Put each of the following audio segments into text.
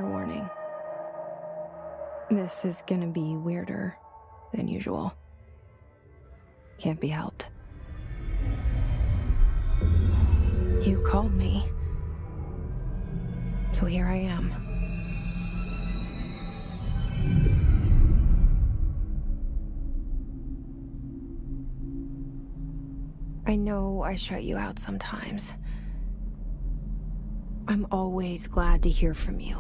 Warning. This is gonna be weirder than usual. Can't be helped. You called me. So here I am. I know I shut you out sometimes. I'm always glad to hear from you.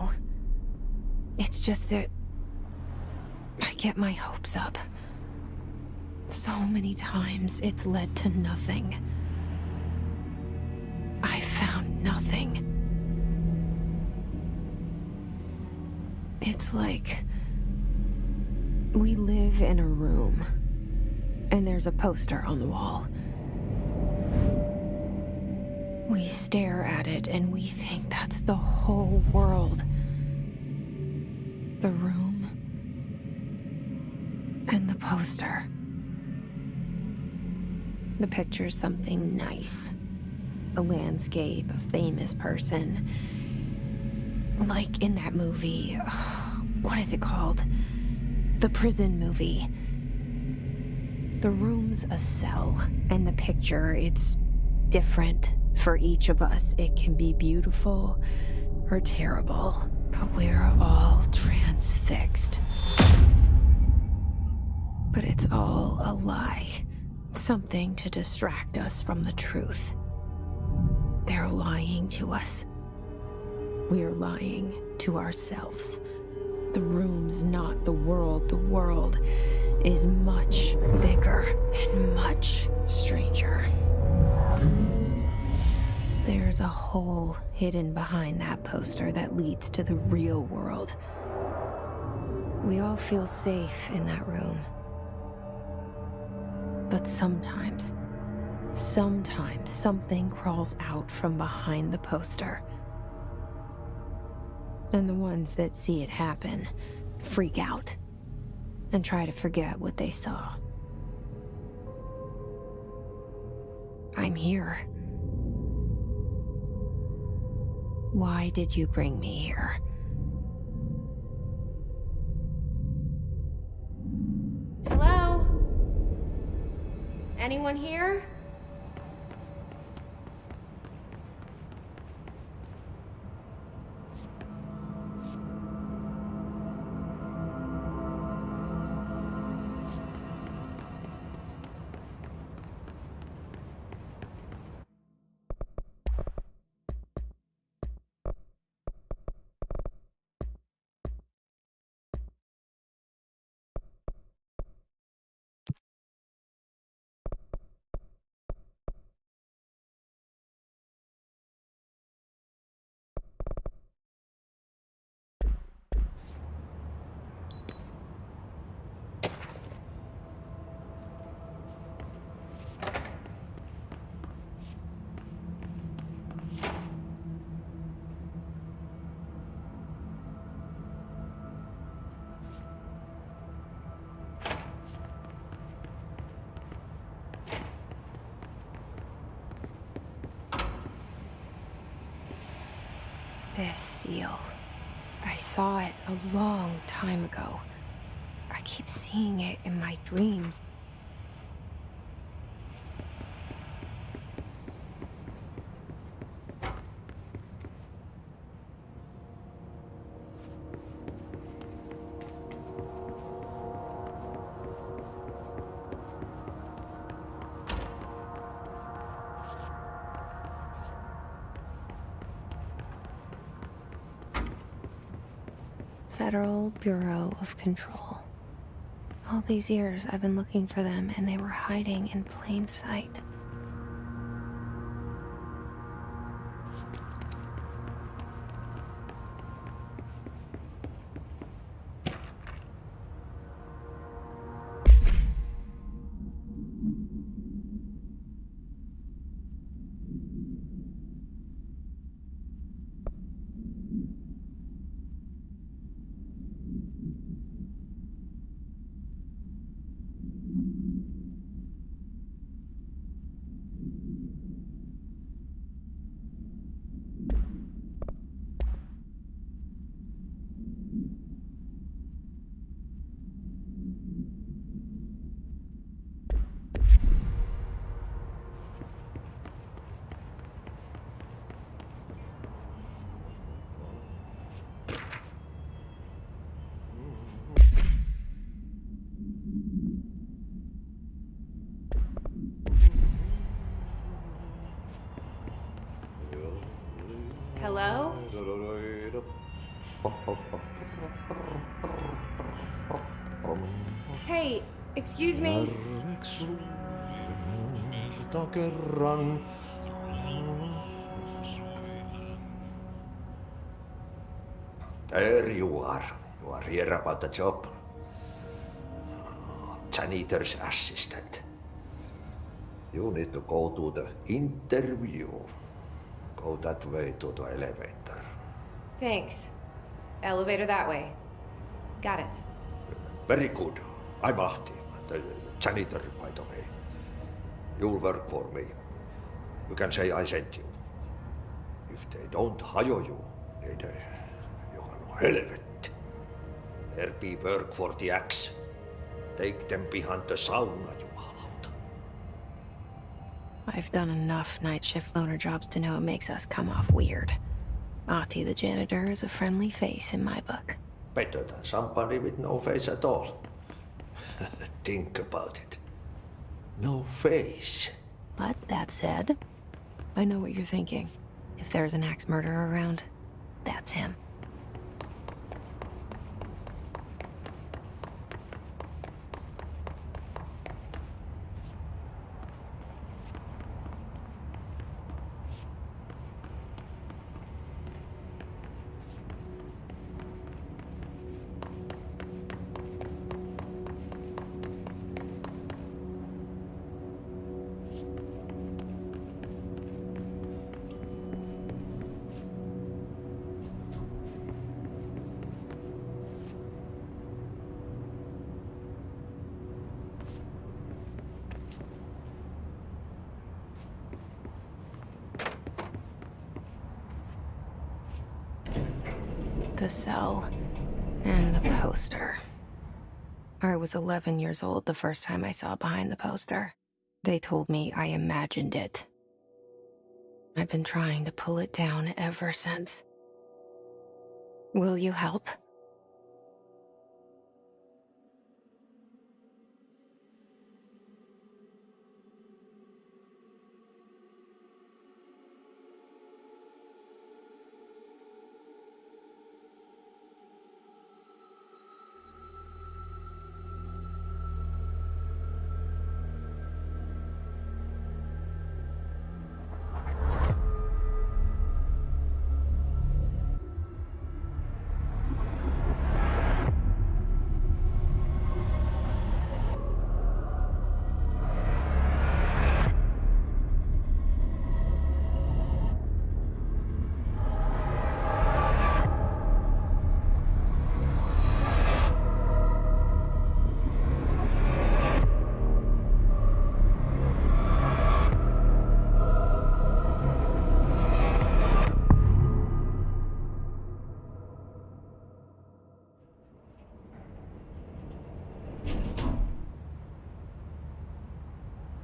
It's just that I get my hopes up. So many times it's led to nothing. I found nothing. It's like we live in a room, and there's a poster on the wall. We stare at it and we think that's the whole world. The room and the poster. The picture's something nice. A landscape, a famous person. Like in that movie, what is it called? The prison movie. The room's a cell, and the picture, it's different for each of us. It can be beautiful or terrible, but we're all transfixed. But it's all a lie. Something to distract us from the truth. They're lying to us. We're lying to ourselves. The room's not the world. The world is much bigger and much stranger. There's a hole hidden behind that poster that leads to the real world. We all feel safe in that room. But sometimes something crawls out from behind the poster. And the ones that see it happen freak out and try to forget what they saw. I'm here. Why did you bring me here? Hello? Anyone here? This seal. I saw it a long time ago. I keep seeing it in my dreams. Federal Bureau of Control. All these years I've been looking for them, and they were hiding in plain sight. Hello? Hey, excuse me? There you are. You are here about the job. Janitor's assistant. You need to go to the interview. Go that way to the elevator. Thanks. Elevator that way. Got it. Very good. I'm Ahti, the janitor, by the way. You'll work for me. You can say I sent you. If they don't hire you, niin Johan helvet. There be work for the axe. Take them behind the sauna, jumalauta. I've done enough night shift loner jobs to know it makes us come off weird. Ahti the janitor is a friendly face in my book. Better than somebody with no face at all. Think about it. No face. But that said, I know what you're thinking. If there's an axe murderer around, that's him. The cell and the poster. I was 11 years old the first time I saw behind the poster. They told me I imagined it. I've been trying to pull it down ever since. Will you help?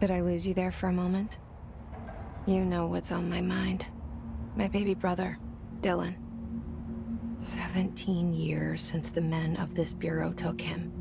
Did I lose you there for a moment? You know what's on my mind. My baby brother, Dylan. 17 years since the men of this bureau took him.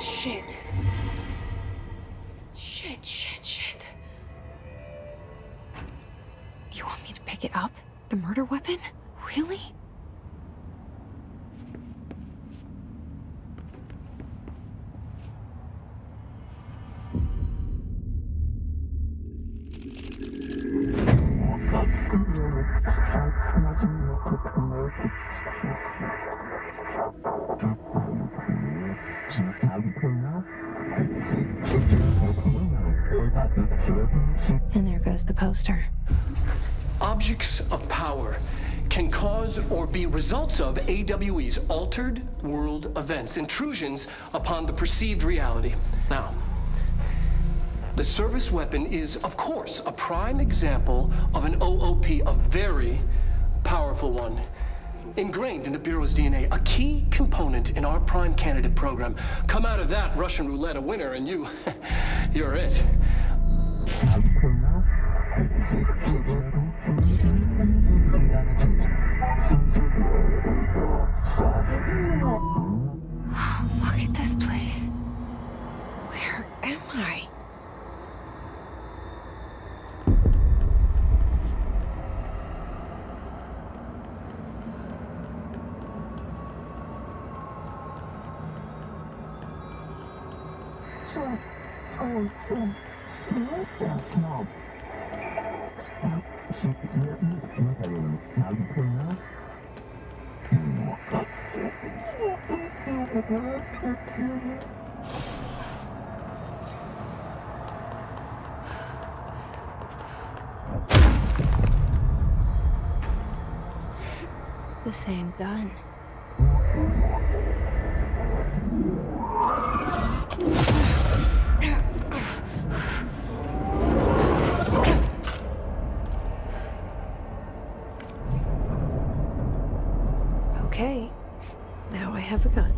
Shit. Shit. You want me to pick it up? The murder weapon? Really? And there goes the poster. Objects of power can cause or be results of AWE's altered world events, intrusions upon the perceived reality. Now, the service weapon is, of course, a prime example of an OOP, a very powerful one. Ingrained in the Bureau's DNA, a key component in our prime candidate program. Come out of that Russian roulette a winner and you're it. Look at this place. Where am I? The same gun. Okay, now I have a gun.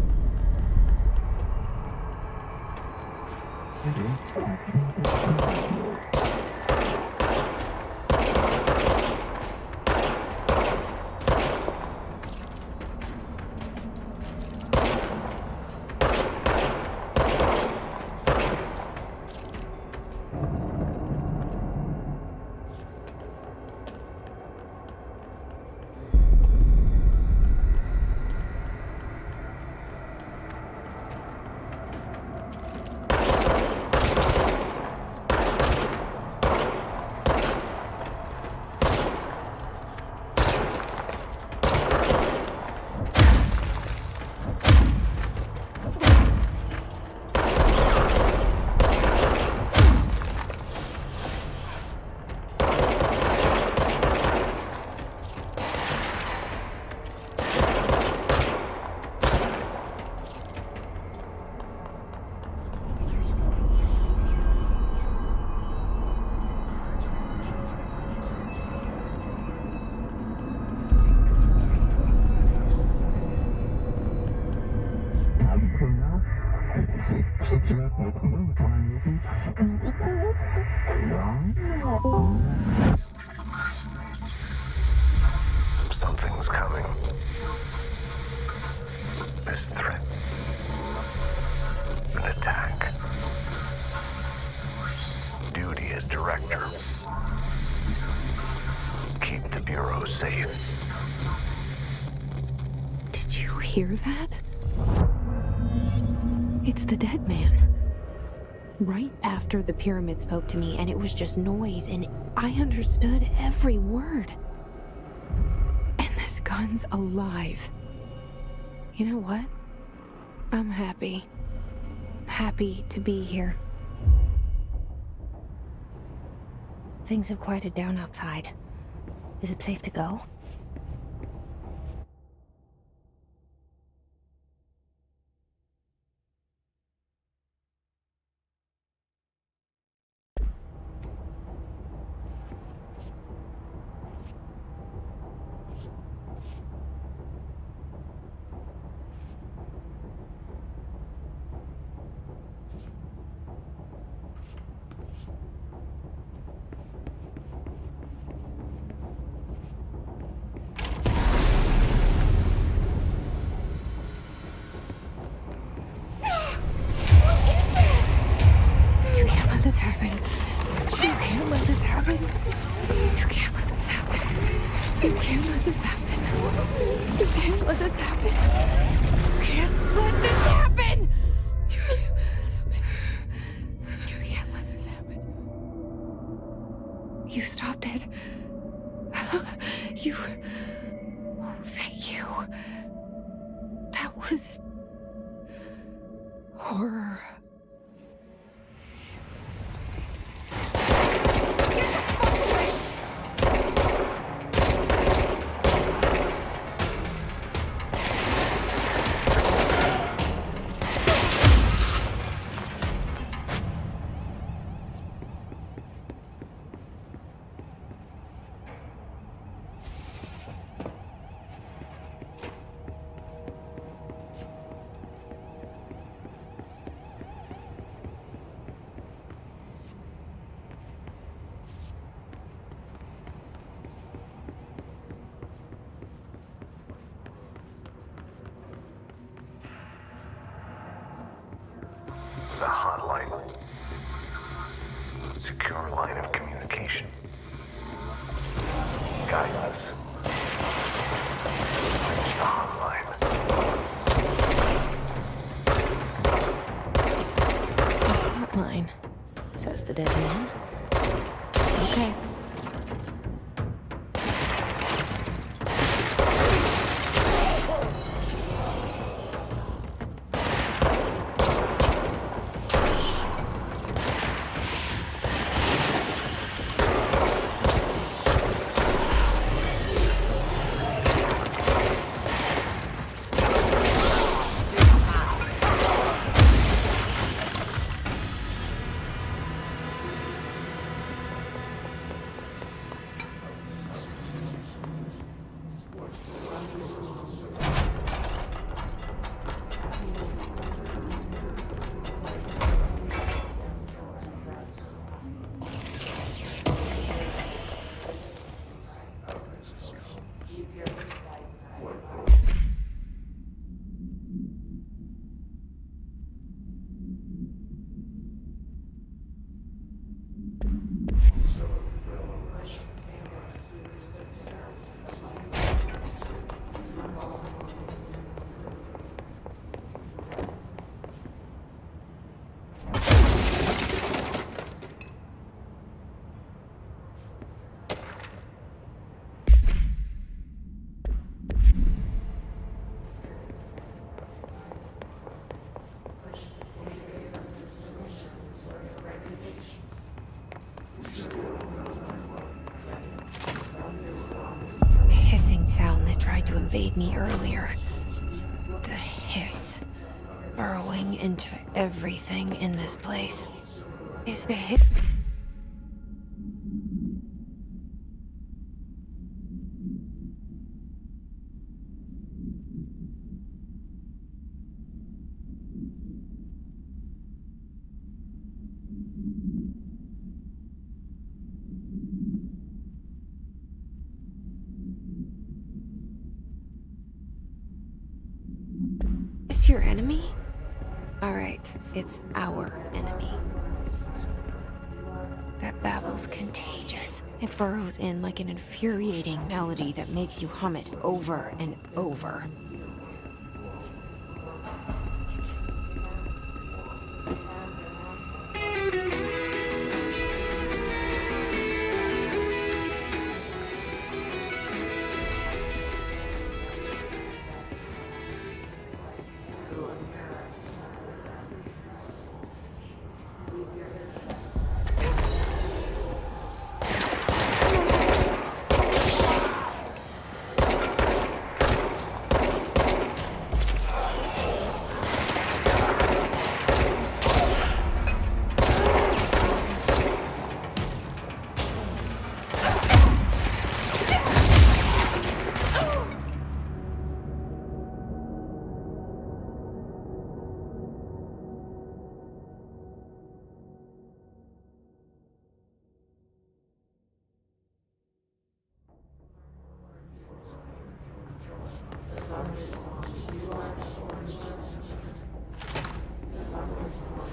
Something's coming. This threat. An attack. Duty as director. Keep the Bureau safe. Did you hear that? It's the dead man. Right after the pyramid spoke to me, and it was just noise, and I understood every word. And this gun's alive. You know what? I'm happy. Happy to be here. Things have quieted down outside. Is it safe to go? happen. You can't let this happen. You can't let this happen. You can't let this happen. You can't let this happen. You can't let this happen. You can't let this happen. You stopped it. You... Oh, thank you. That was... horror. The hotline. Secure line of communication. Guidance. Reach the hotline. Hotline, says the dead man. Okay. Sound that tried to invade me earlier. The hiss burrowing into everything in this place. Is the hiss... your enemy? Alright, it's our enemy. That babble's contagious. It burrows in like an infuriating melody that makes you hum it over and over.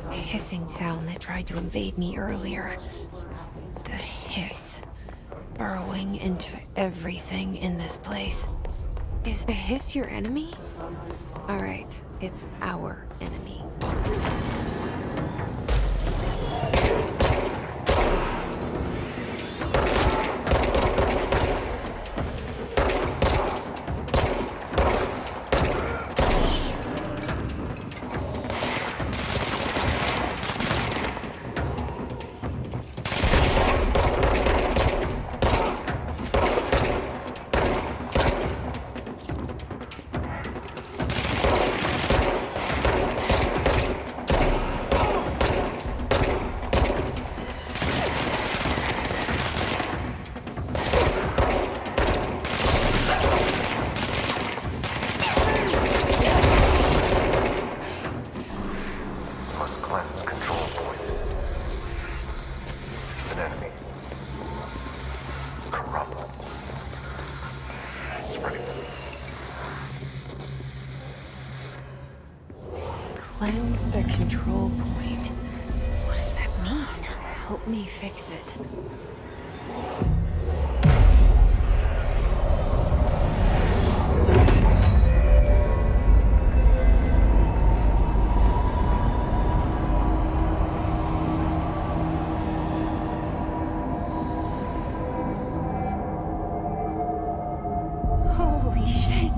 The hissing sound that tried to invade me earlier. The hiss, burrowing into everything in this place. Is the hiss your enemy? All right, it's our enemy. Must cleanse control points. An enemy. Corrupt. Spreading. Cleanse the control point. What does that mean? Help me fix it. Holy shit!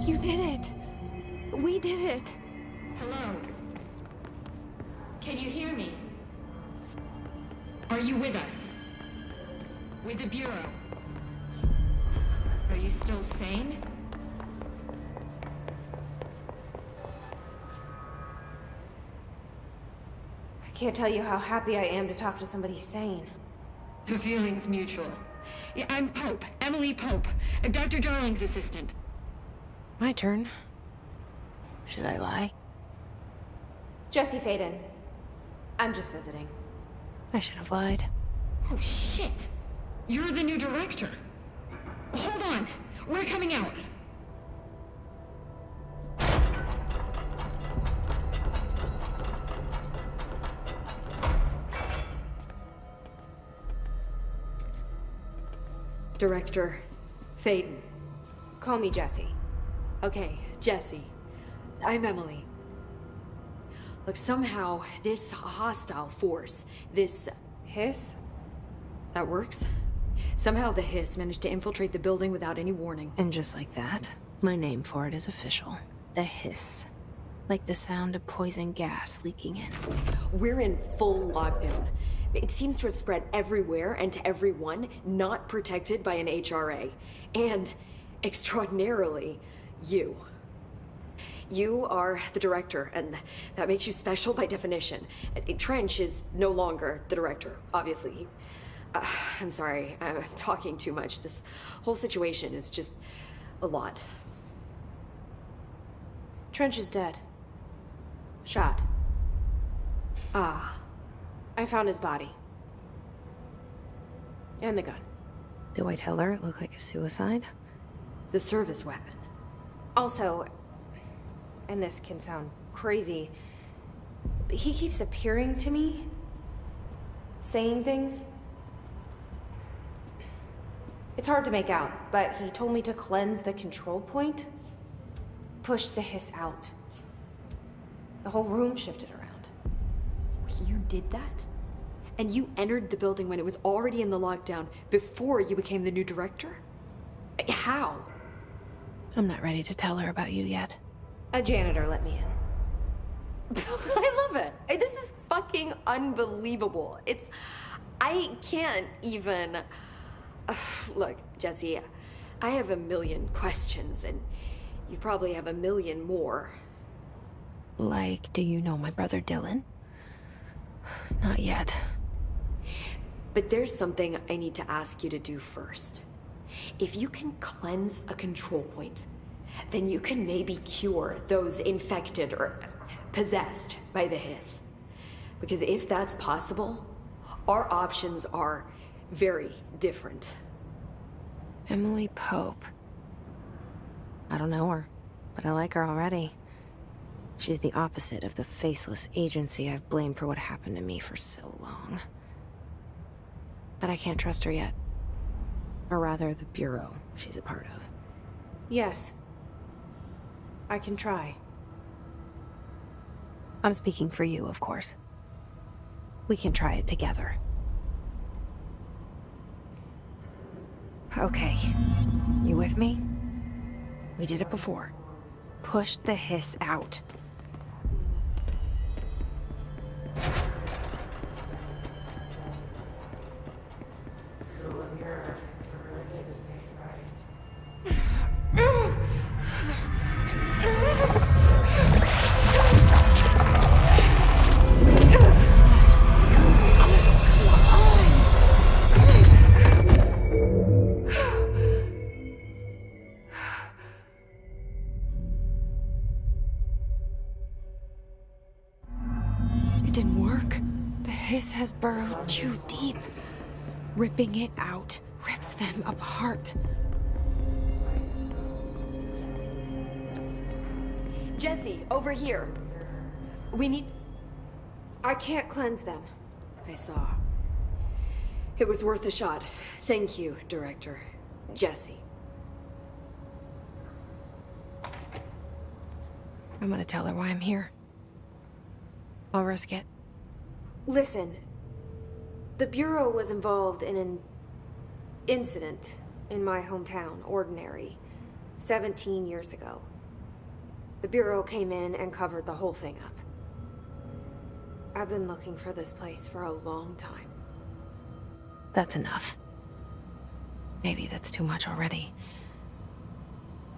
You did it! We did it! Hello? Can you hear me? Are you with us? With the Bureau? Are you still sane? I can't tell you how happy I am to talk to somebody sane. The feeling's mutual. Yeah, I'm Pope, Emily Pope, Dr. Darling's assistant. My turn. Should I lie? Jesse Faden. I'm just visiting. I should have lied. Oh, shit. You're the new director. Hold on. We're coming out. Director Faden. Call me Jesse. Okay, Jesse. I'm Emily. Look, somehow this hostile force, this... Hiss? that works? Somehow the hiss managed to infiltrate the building without any warning. And just like that, my name for it is official. The hiss. Like the sound of poison gas leaking in. We're in full lockdown. It seems to have spread everywhere and to everyone not protected by an HRA. And, extraordinarily, you. You are the director, and that makes you special by definition. Trench is no longer the director, obviously. I'm sorry, I'm talking too much. This whole situation is just a lot. Trench is dead. Shot. Ah, I found his body. And the gun. Do I tell her it looked like a suicide? the service weapon. Also, and this can sound crazy, but he keeps appearing to me, saying things. It's hard to make out, but he told me to cleanse the control point, push the hiss out. The whole room shifted around. You did that? And you entered the building when it was already in the lockdown before you became the new director? How? I'm not ready to tell her about you yet. A janitor let me in. I love it. This is fucking unbelievable. I can't even... Look, Jesse, I have a million questions, and you probably have a million more. Like, do you know my brother Dylan? Not yet. But there's something I need to ask you to do first. If you can cleanse a control point, then you can maybe cure those infected or possessed by the hiss. Because if that's possible, our options are very different. Emily Pope. I don't know her, but I like her already. She's the opposite of the faceless agency I've blamed for what happened to me for so long. but I can't trust her yet. Or rather, the Bureau she's a part of. Yes. I can try. I'm speaking for you, of course. We can try it together. Okay. You with me? We did it before. Push the hiss out. Has burrowed too deep. Ripping it out rips them apart. Jesse, over here. We need... I can't cleanse them. I saw. It was worth a shot. Thank you, Director. Jesse. I'm gonna tell her why I'm here. I'll risk it. Listen, the Bureau was involved in an incident in my hometown, Ordinary, 17 years ago. The Bureau came in and covered the whole thing up. I've been looking for this place for a long time. That's enough. Maybe that's too much already.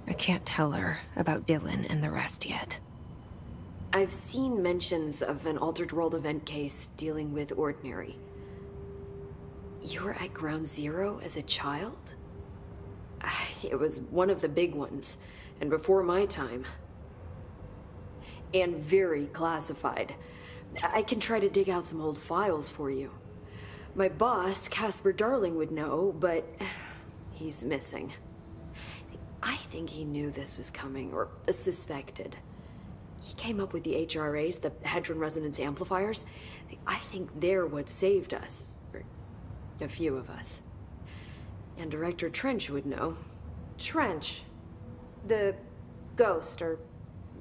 I can't tell her about Dylan and the rest yet. I've seen mentions of an Altered World event case dealing with Ordinary. You were at Ground Zero as a child? It was one of the big ones, and before my time. And very classified. I can try to dig out some old files for you. My boss, Casper Darling, would know, but he's missing. I think he knew this was coming, or suspected. He came up with the HRAs, the Hadron Resonance Amplifiers. I think they're what saved us. Or a few of us. And Director Trench would know. Trench? The ghost, or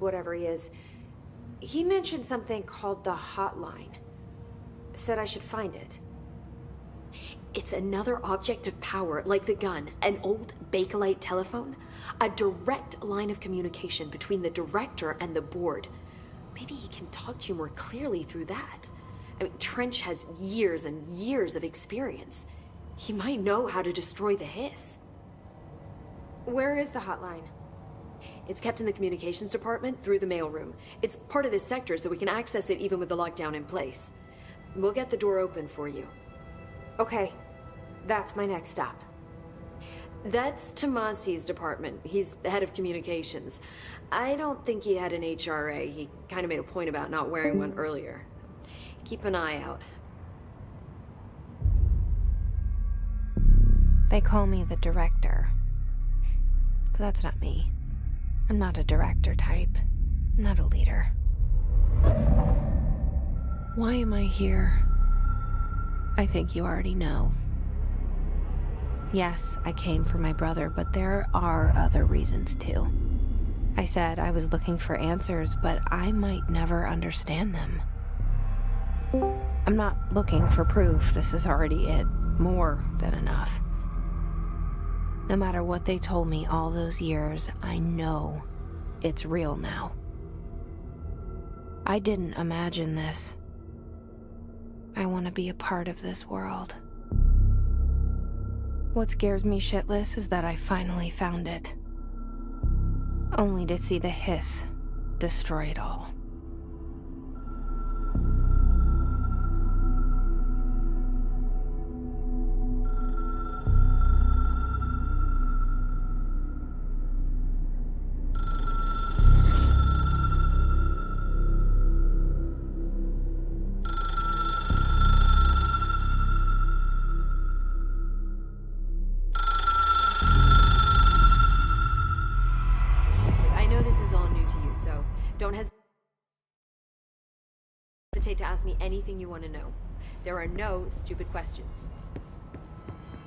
whatever he is. He mentioned something called the Hotline. Said I should find it. It's another object of power, like the gun, an old Bakelite telephone. A direct line of communication between the director and the board. Maybe he can talk to you more clearly through that. I mean, Trench has years and years of experience. He might know how to destroy the hiss. Where is the hotline? It's kept in the communications department through the mailroom. It's part of this sector, so we can access it even with the lockdown in place. We'll get the door open for you. Okay, that's my next stop. That's Tomasi's department. He's head of communications. I don't think he had an HRA. He kind of made a point about not wearing one earlier. Keep an eye out. They call me the director. But that's not me. I'm not a director type. I'm not a leader. Why am I here? I think you already know. Yes, I came for my brother, but there are other reasons too. I said I was looking for answers, but I might never understand them. I'm not looking for proof. This is already it. More than enough. No matter what they told me all those years, I know it's real now. I didn't imagine this. I want to be a part of this world. What scares me shitless is that I finally found it. Only to see the hiss destroy it all. Don't hesitate to ask me anything you want to know. There are no stupid questions.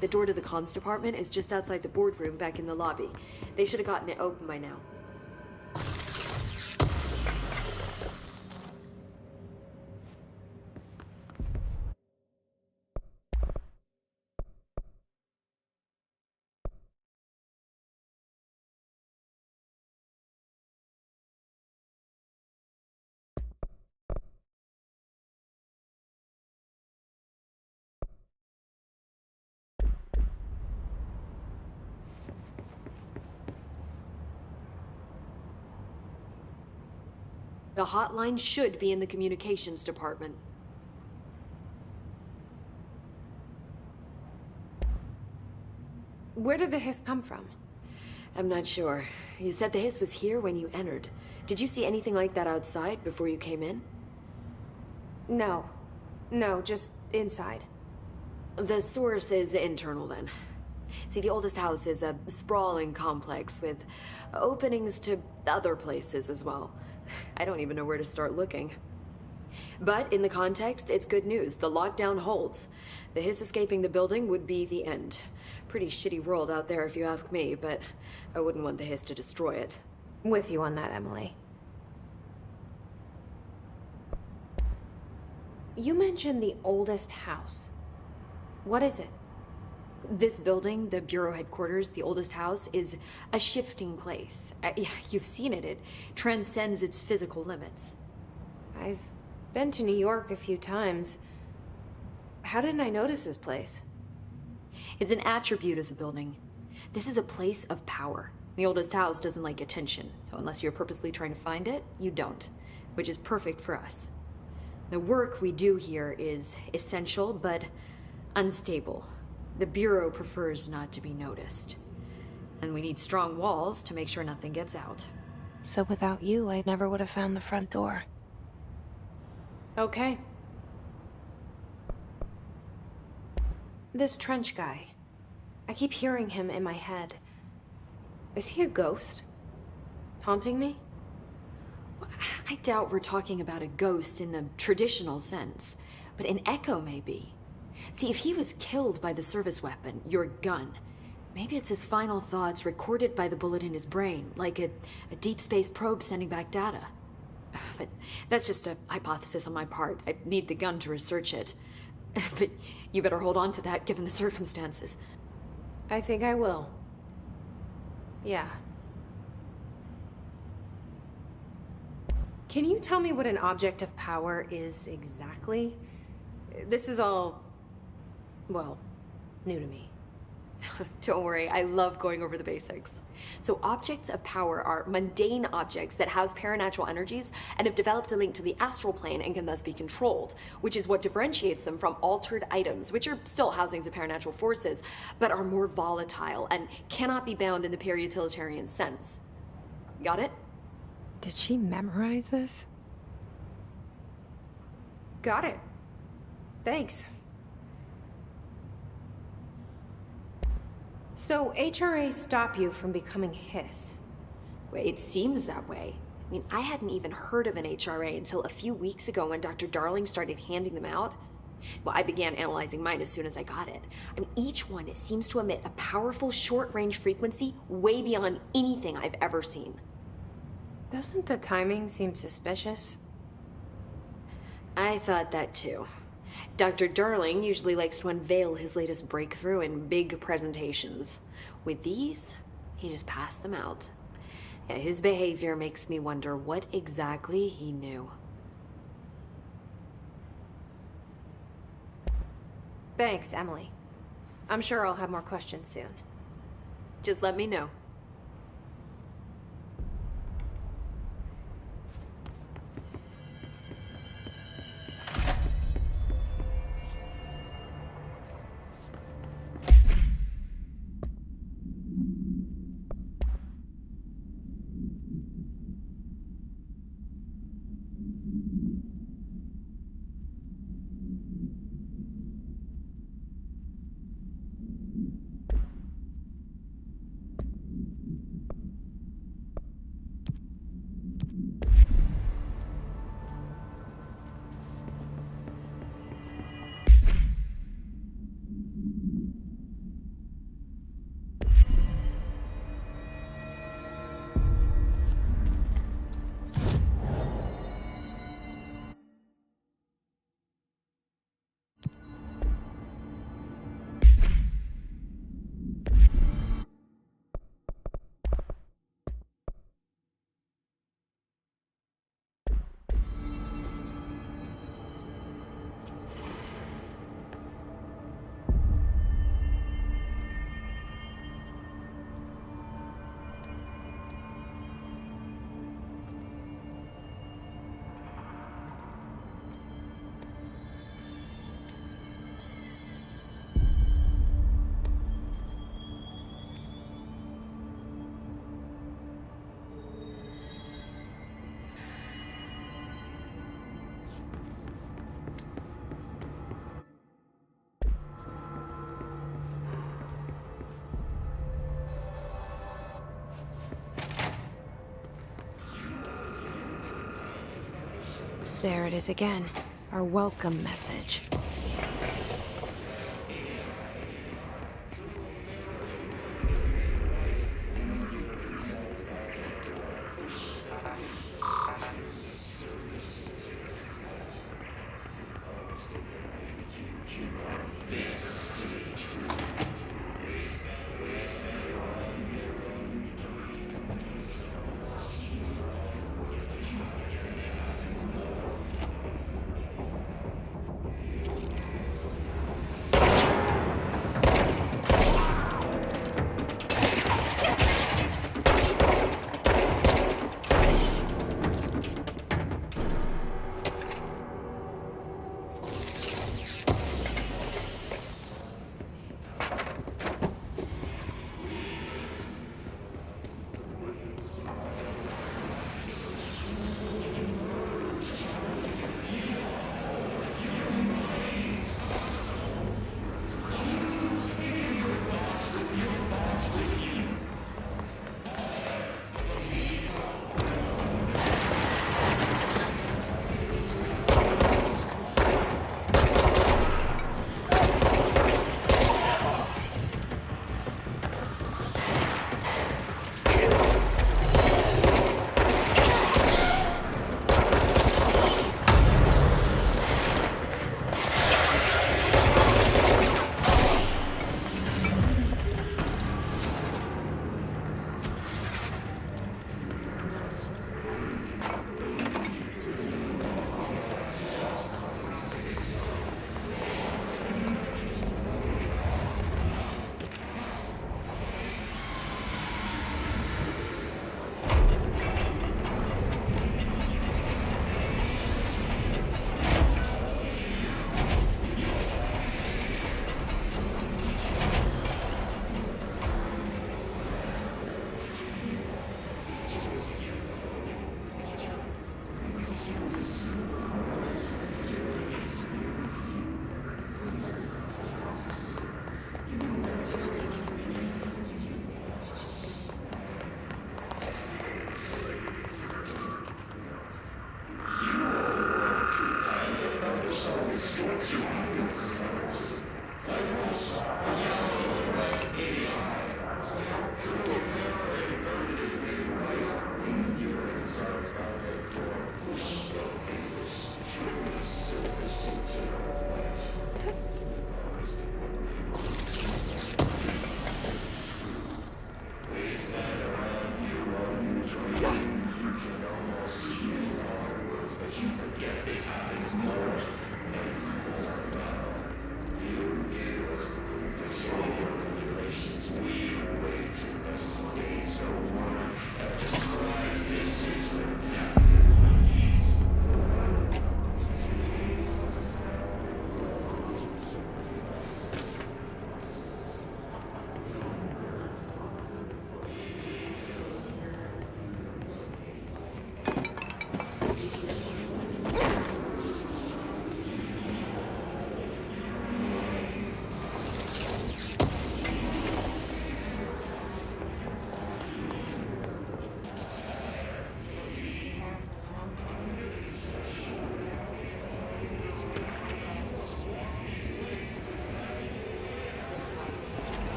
The door to the comms department is just outside the boardroom back in the lobby. They should have gotten it open by now. The hotline should be in the communications department. Where did the hiss come from? I'm not sure. You said the hiss was here when you entered. Did you see anything like that outside before you came in? No. No, just inside. The source is internal then. See, the oldest house is a sprawling complex with openings to other places as well. I don't even know where to start looking. But in the context, it's good news. The lockdown holds. The hiss escaping the building would be the end. Pretty shitty world out there if you ask me, but I wouldn't want the hiss to destroy it. With you on that, Emily. You mentioned the oldest house. What is it? This building, the Bureau headquarters, the oldest house, is a shifting place. You've seen it. It transcends its physical limits. I've been to New York a few times. How didn't I notice this place? It's an attribute of the building. This is a place of power. The oldest house doesn't like attention, so unless you're purposely trying to find it, you don't, which is perfect for us. The work we do here is essential, but unstable. The Bureau prefers not to be noticed. And we need strong walls to make sure nothing gets out. So without you, I never would have found the front door. Okay. This Trench guy. I keep hearing him in my head. Is he a ghost? Haunting me? I doubt we're talking about a ghost in the traditional sense, but an echo maybe. See, if he was killed by the service weapon, your gun, maybe it's his final thoughts recorded by the bullet in his brain, like a deep space probe sending back data. But that's just a hypothesis on my part. I'd need the gun to research it. But you better hold on to that given the circumstances. I think I will. Yeah. Can you tell me what an object of power is exactly? This is all, well, new to me. Don't worry, I love going over the basics. So objects of power are mundane objects that house paranatural energies and have developed a link to the astral plane and can thus be controlled, which is what differentiates them from altered items, which are still housings of paranatural forces, but are more volatile and cannot be bound in the peri-utilitarian sense. Got it? Did she memorize this? Got it. Thanks. So, HRA stop you from becoming Hiss? Well, it seems that way. I mean, I hadn't even heard of an HRA until a few weeks ago when Dr. Darling started handing them out. Well, I began analyzing mine as soon as I got it. I mean, each one seems to emit a powerful short-range frequency way beyond anything I've ever seen. Doesn't the timing seem suspicious? I thought that too. Dr. Darling usually likes to unveil his latest breakthrough in big presentations. With these, he just passed them out. Yeah, his behavior makes me wonder what exactly he knew. Thanks, Emily. I'm sure I'll have more questions soon. Just let me know. There it is again. Our welcome message.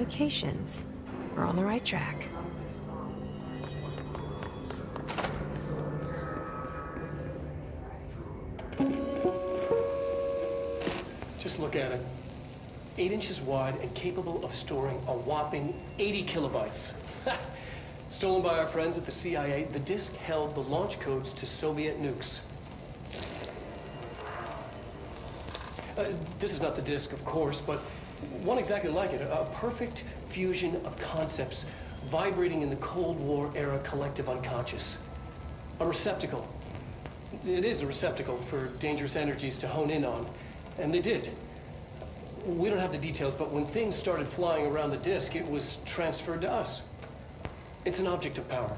communications. We're on the right track. Just look at it. 8 inches wide and capable of storing a whopping 80 kilobytes. Stolen by our friends at the CIA, the disk held the launch codes to Soviet nukes. This is not the disk, of course, but one exactly like it. A perfect fusion of concepts vibrating in the Cold War era collective unconscious. A receptacle. It is a receptacle for dangerous energies to hone in on. And they did. We don't have the details, but when things started flying around the disk, it was transferred to us. It's an object of power.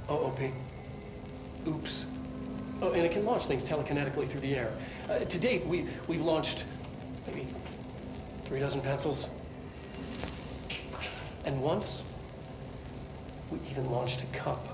OOP. Oops. Oh, and it can launch things telekinetically through the air. To date, we've launched maybe 3 dozen pencils. And once, we even launched a cup.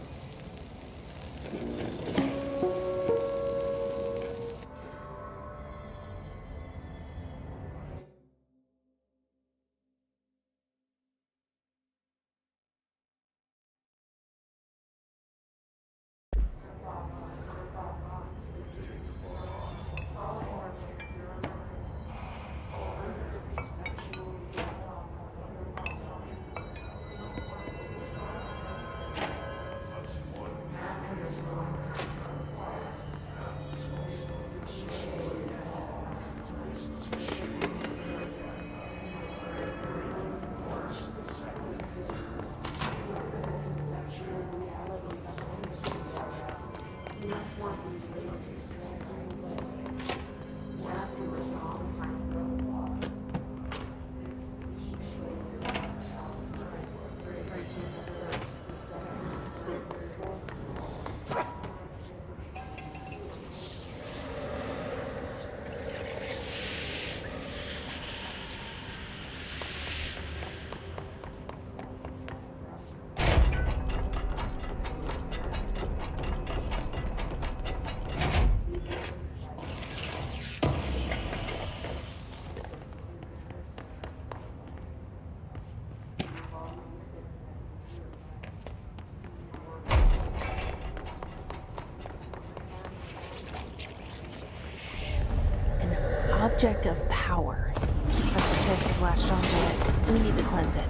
Object of power. Looks like the place have latched onto it. We need to cleanse it.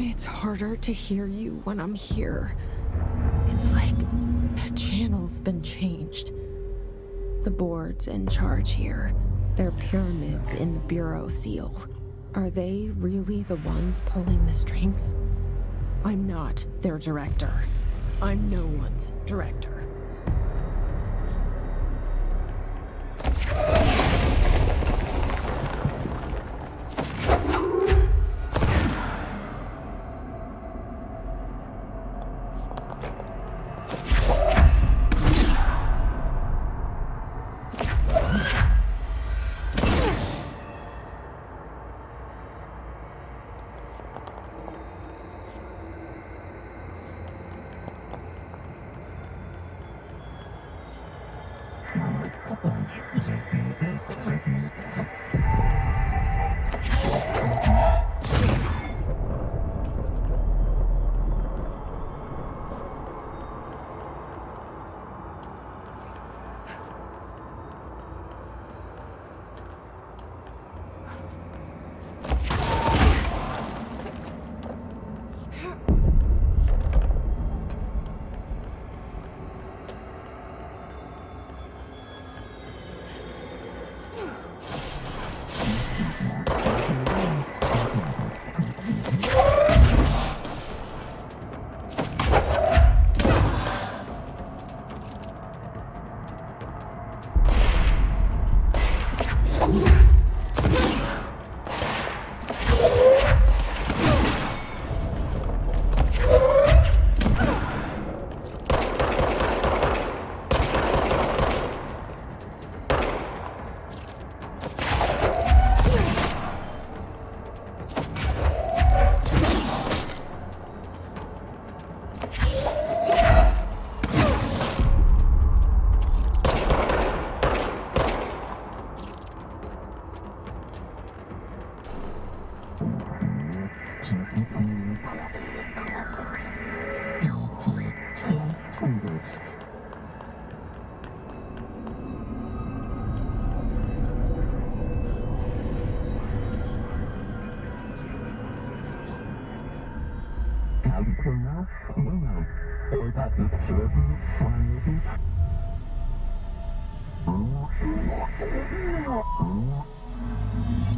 It's harder to hear you when I'm here. It's like the channel's been changed. The board's in charge here. They're pyramids in the Bureau seal. Are they really the ones pulling the strings? I'm not their director. I'm no one's director.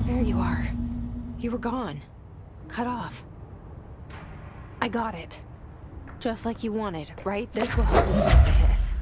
There you are. You were gone. Cut off. I got it. Just like you wanted, right? This will help me stop the hiss.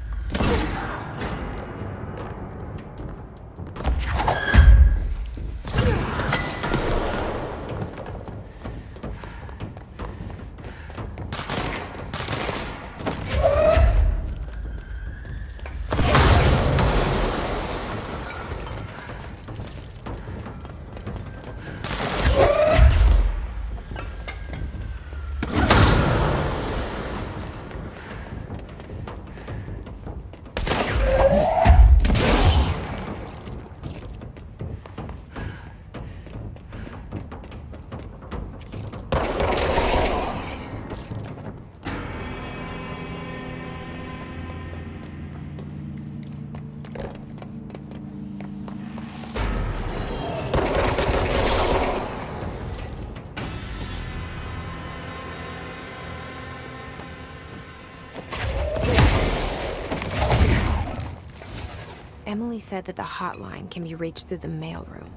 Emily said that the hotline can be reached through the mailroom.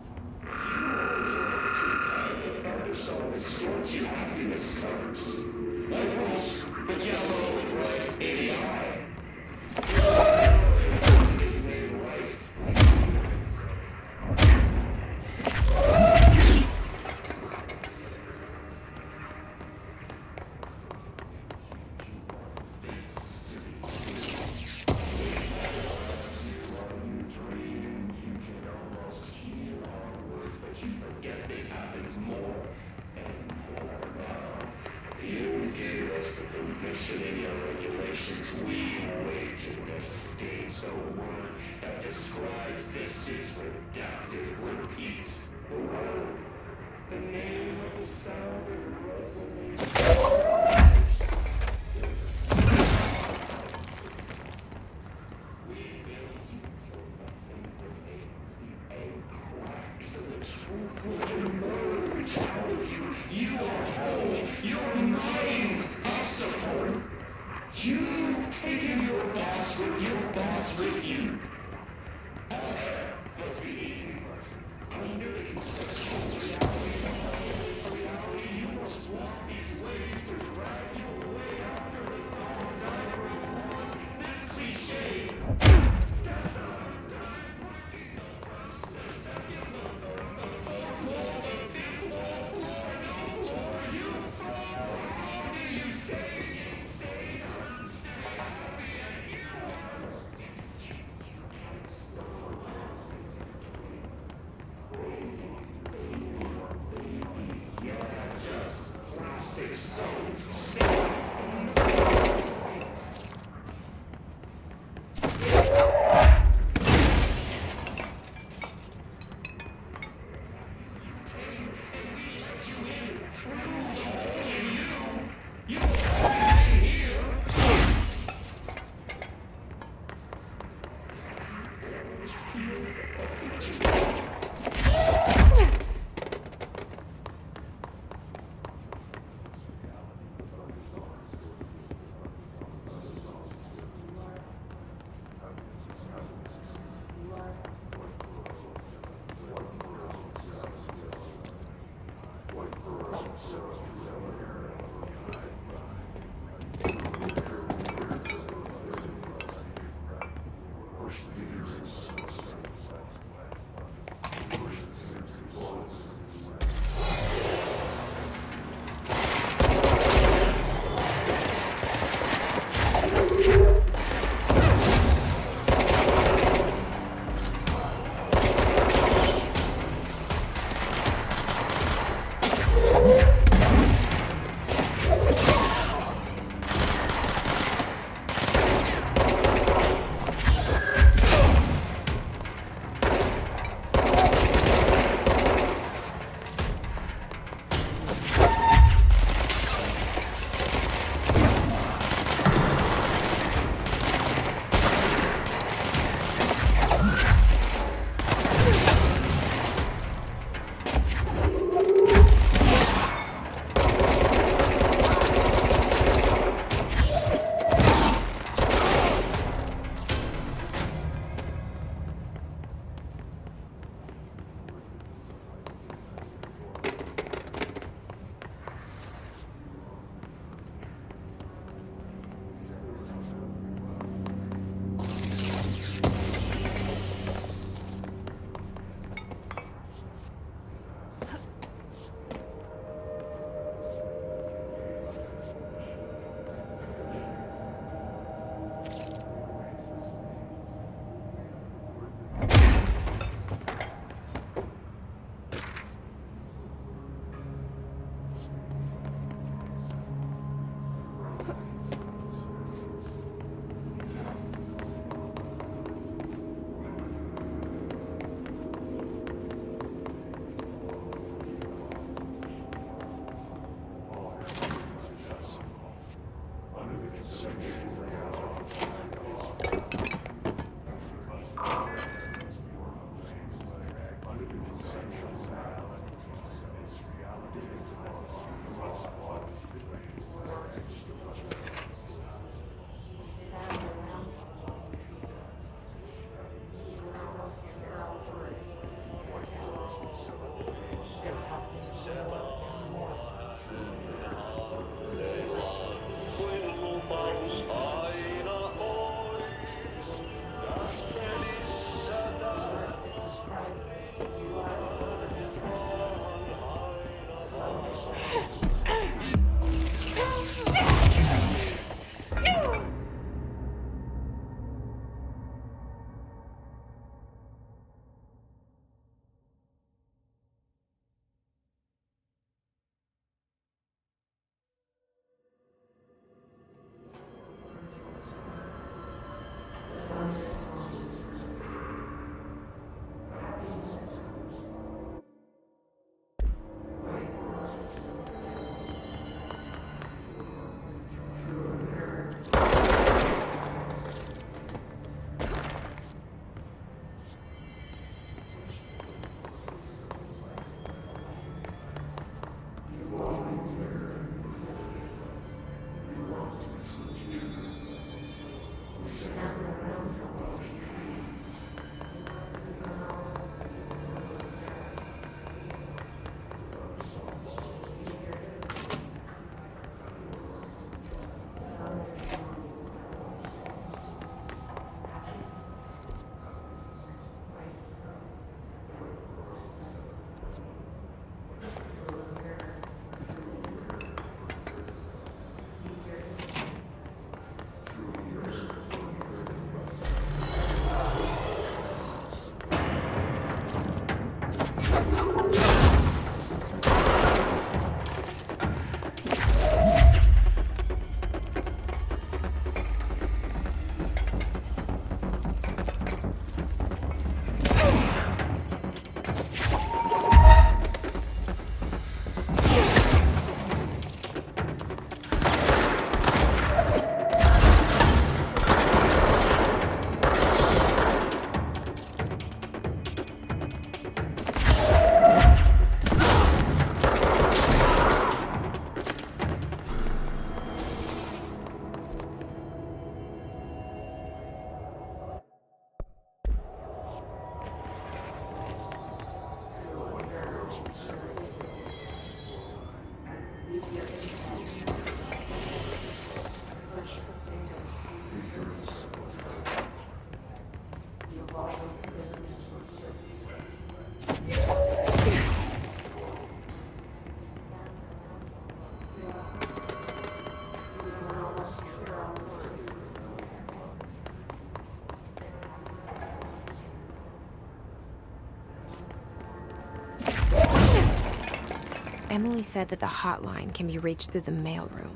Emily said that the hotline can be reached through the mailroom.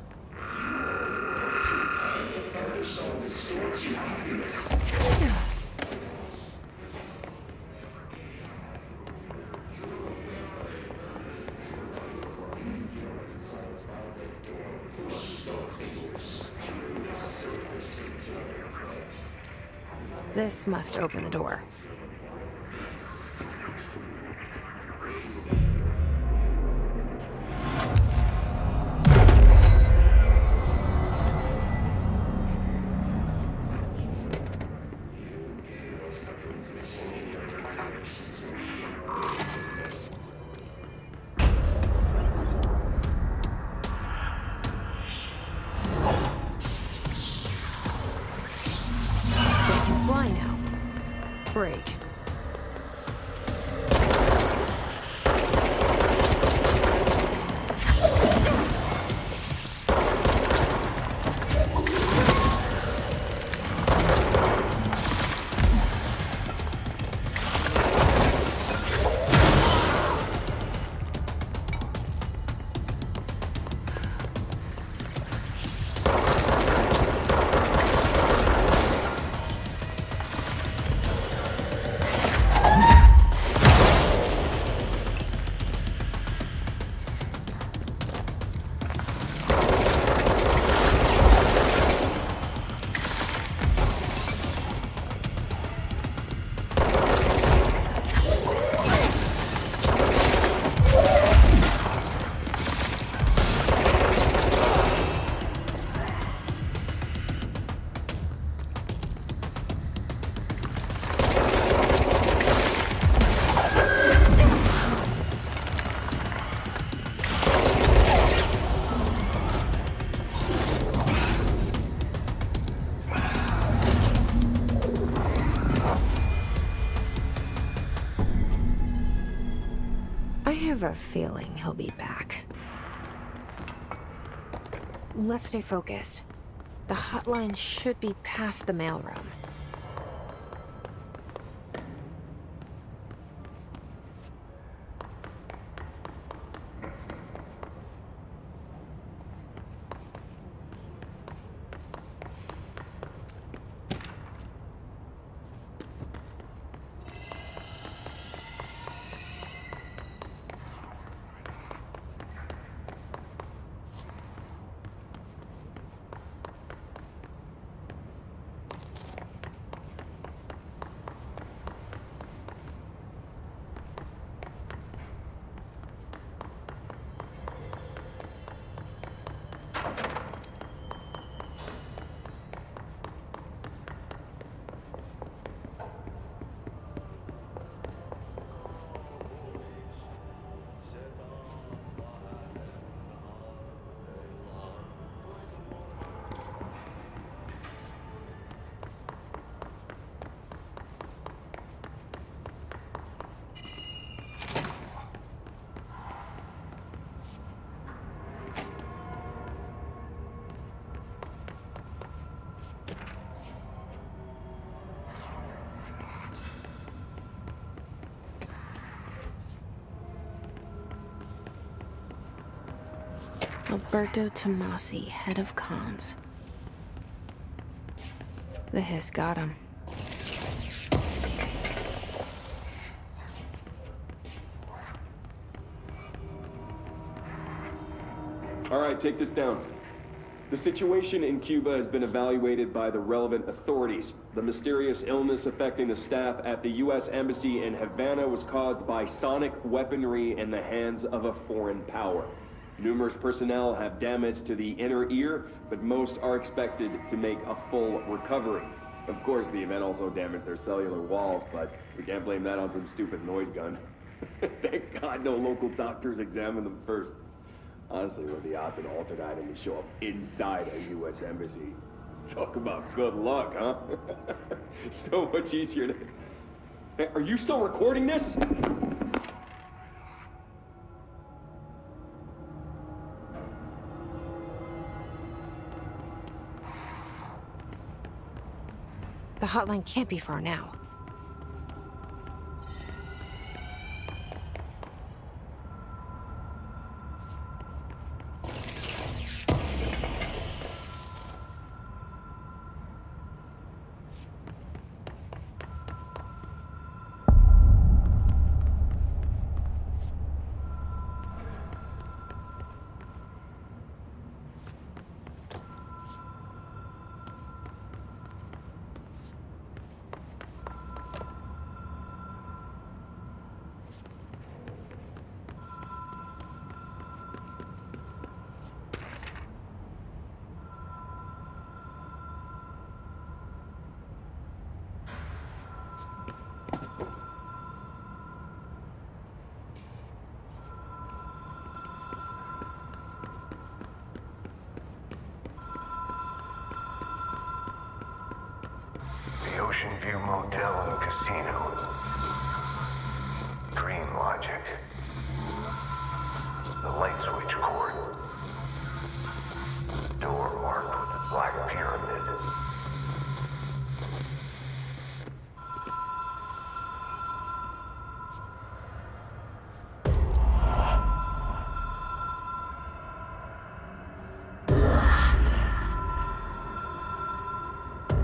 This must open the door. Fly now. Great. I have a feeling he'll be back. Let's stay focused. The hotline should be past the mailroom. Alberto Tomasi, head of comms. The hiss got him. All right, take this down. The situation in Cuba has been evaluated by the relevant authorities. The mysterious illness affecting the staff at the U.S. Embassy in Havana was caused by sonic weaponry in the hands of a foreign power. Numerous personnel have damage to the inner ear, but most are expected to make a full recovery. Of course, the event also damaged their cellular walls, but we can't blame that on some stupid noise gun. Thank God no local doctors examined them first. Honestly, what are the odds an altered item would show up inside a U.S. embassy? Talk about good luck, huh? So much easier to... Hey, are you still recording this? The hotline can't be far now. Ocean View Motel and Casino. Green logic. The light switch cord. Door marked with the Black Pyramid.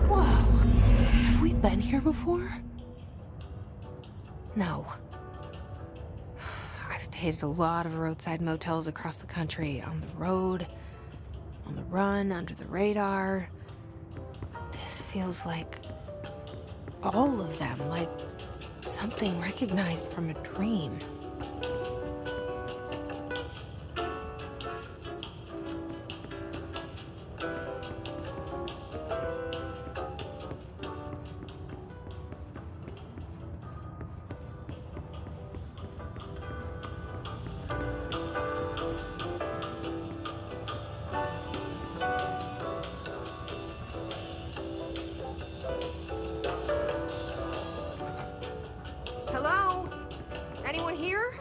Whoa. Have we been here before? No. I've stayed at a lot of roadside motels across the country, on the road, on the run, under the radar. This feels like all of them, like something recognized from a dream. Hello? Anyone here?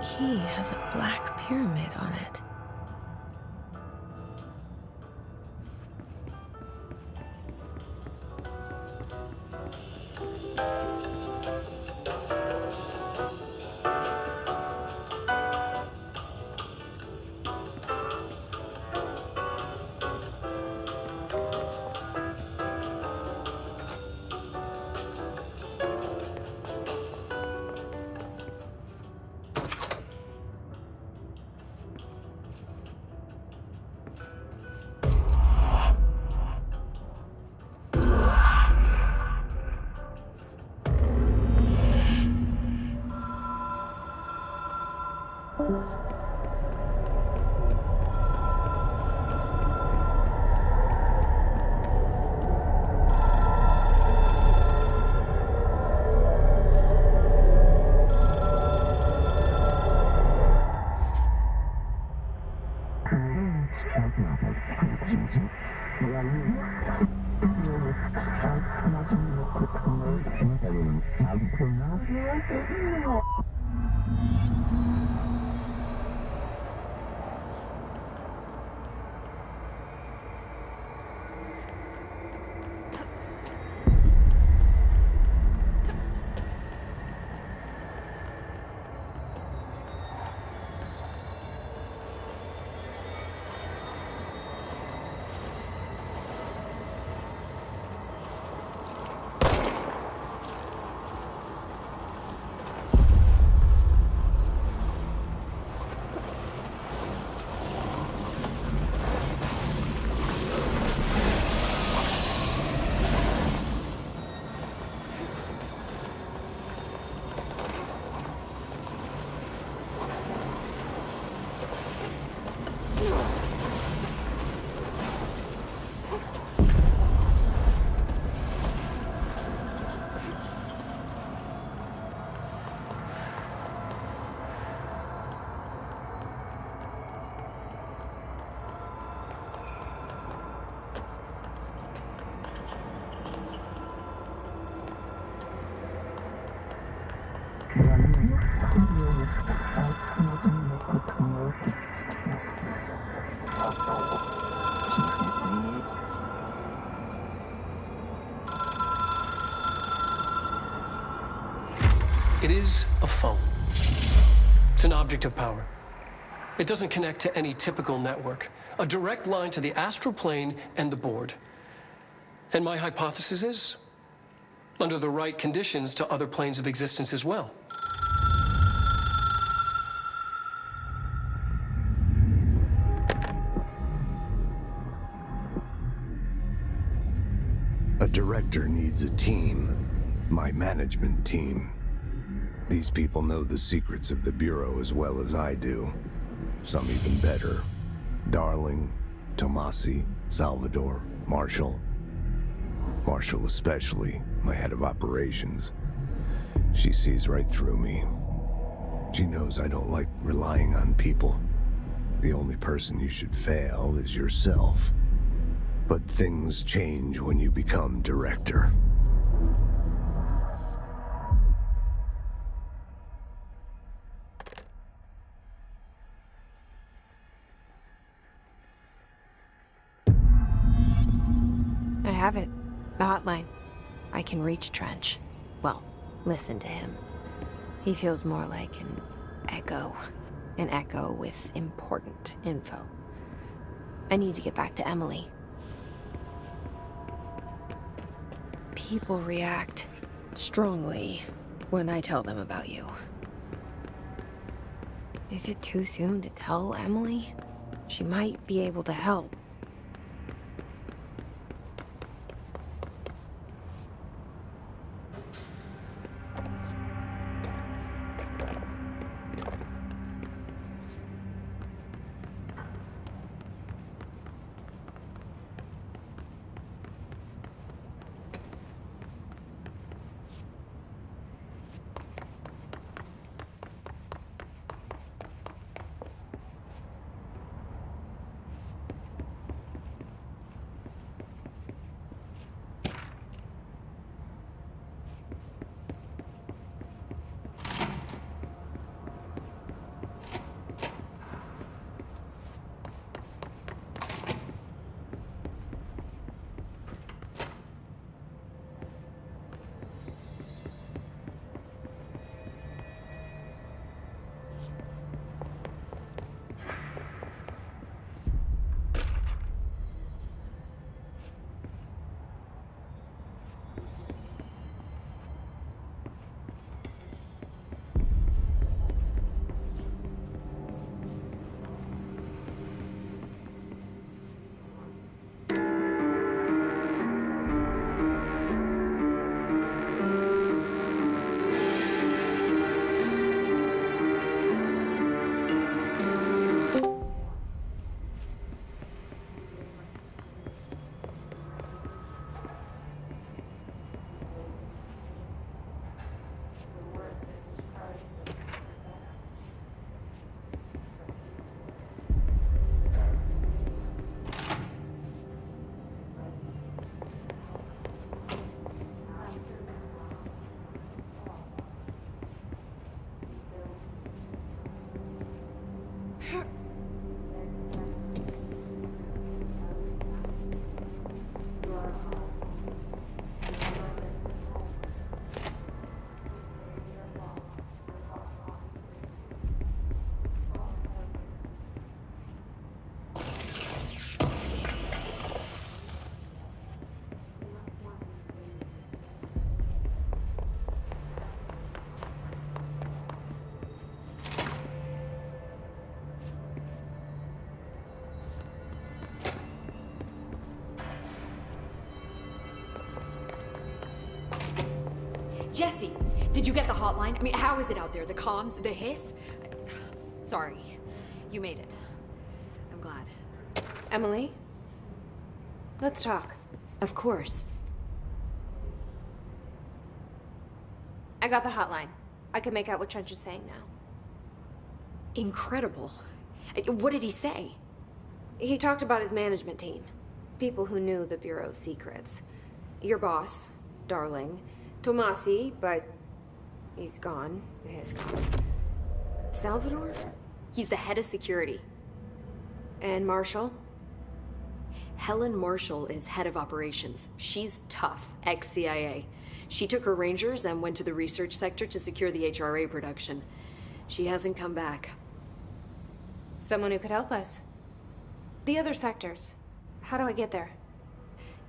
The key has a black pyramid on it. It is a phone. It's an object of power. It doesn't connect to any typical network. A direct line to the astral plane and the board. And my hypothesis is, under the right conditions, to other planes of existence as well. A director needs a team. My management team. These people know the secrets of the Bureau as well as I do. Some even better. Darling, Tomasi, Salvador, Marshall. Marshall especially, my head of operations. She sees right through me. She knows I don't like relying on people. The only person you should fail is yourself. But things change when you become director. I have it. The hotline. I can reach Trench. Well, listen to him. He feels more like an echo. An echo with important info. I need to get back to Emily. People react strongly when I tell them about you. Is it too soon to tell Emily? She might be able to help. Jesse, did you get the hotline? I mean, how is it out there? The comms? The hiss? Sorry. You made it. I'm glad. Emily? Let's talk. Of course. I got the hotline. I can make out what Trench is saying now. Incredible. What did he say? He talked about his management team. People who knew the Bureau's secrets. Your boss, Darling. Tomasi, but he's gone. He's gone. Salvador? He's the head of security. And Marshall? Helen Marshall is head of operations. She's tough, ex-CIA. She took her Rangers and went to the research sector to secure the HRA production. She hasn't come back. Someone who could help us. The other sectors. How do I get there?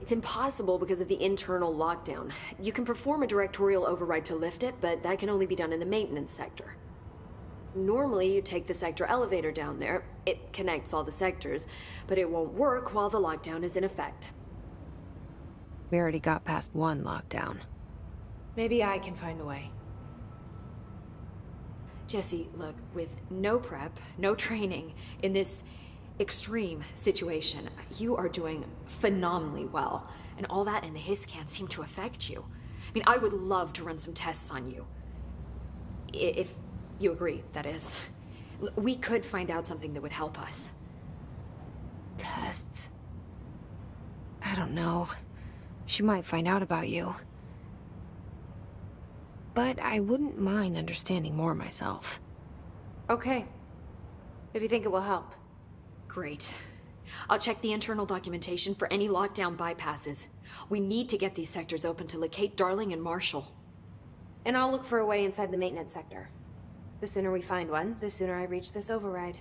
It's impossible because of the internal lockdown. You can perform a directorial override to lift it, but that can only be done in the maintenance sector. Normally, you take the sector elevator down there. It connects all the sectors, but it won't work while the lockdown is in effect. We already got past one lockdown. Maybe I can find a way. Jesse, look, with no prep, no training, in this extreme situation, you are doing phenomenally well. And all that and the hiss can't seem to affect you. I mean, I would love to run some tests on you. If you agree, that is. We could find out something that would help us. Tests? I don't know. She might find out about you. But I wouldn't mind understanding more myself. Okay. If you think it will help. Great. I'll check the internal documentation for any lockdown bypasses. We need to get these sectors open to locate Darling and Marshall. And I'll look for a way inside the maintenance sector. The sooner we find one, the sooner I reach this override.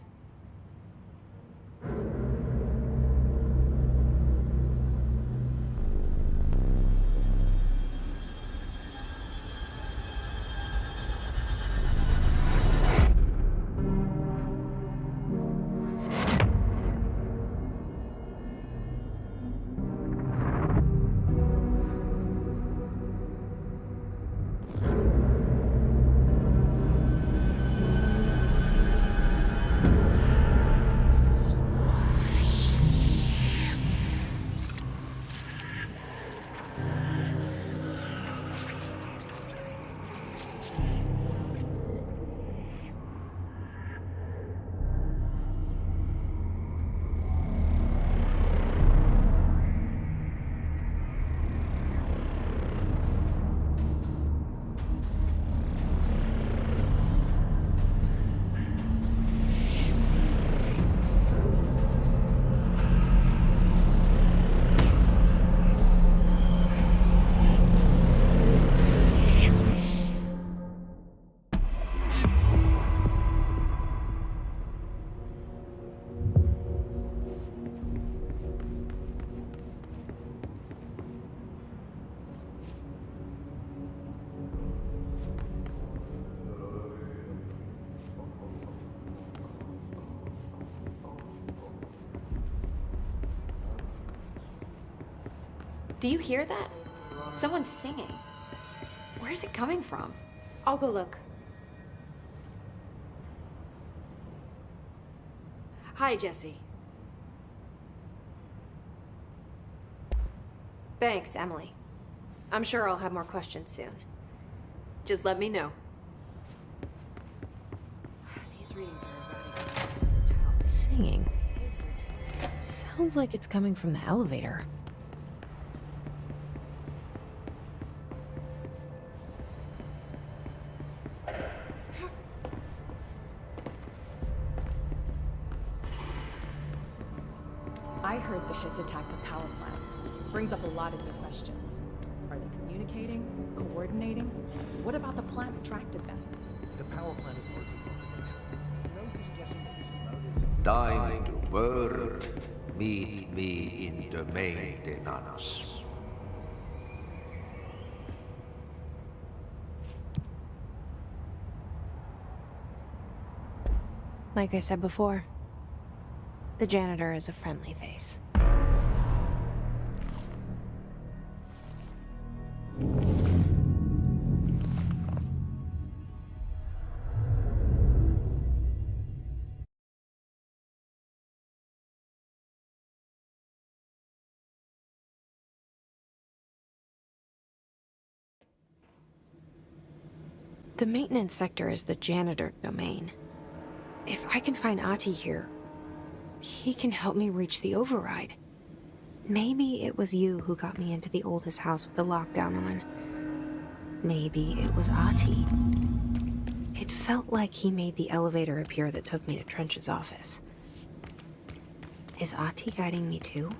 Do you hear that? Someone's singing. Where's it coming from? I'll go look. Hi, Jesse. Thanks, Emily. I'm sure I'll have more questions soon. Just let me know. These readings are Singing. Sounds like it's coming from the elevator. I heard the hiss attacked the power plant. Brings up a lot of new questions. Are they communicating? Coordinating? What about the plant that attracted them? The power plant is working. No use guessing the hiss's motives. Time to work. Meet me in the maintenance. Like I said before, the janitor is a friendly face. The maintenance sector is the janitor domain. If I can find Ahti here, he can help me reach the override. Maybe it was you who got me into the oldest house with the lockdown on. Maybe it was Ahti. It felt like he made the elevator appear that took me to Trench's office. Is Ahti guiding me too?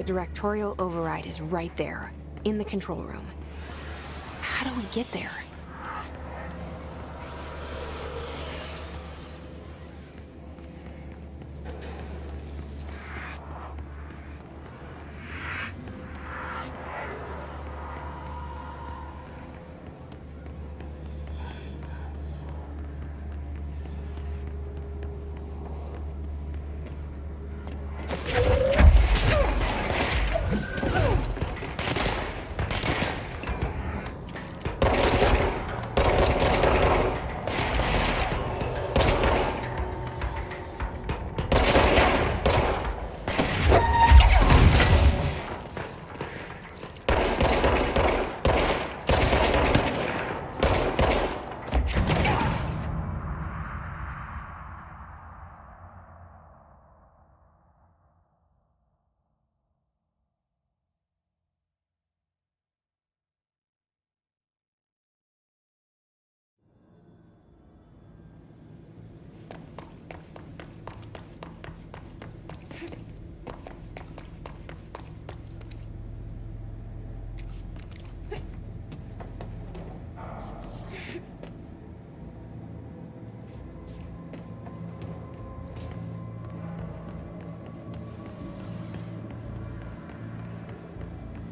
directorial override is right there, in the control room. How do we get there?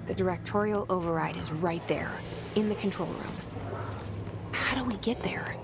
The directorial override is right there, in the control room. How do we get there?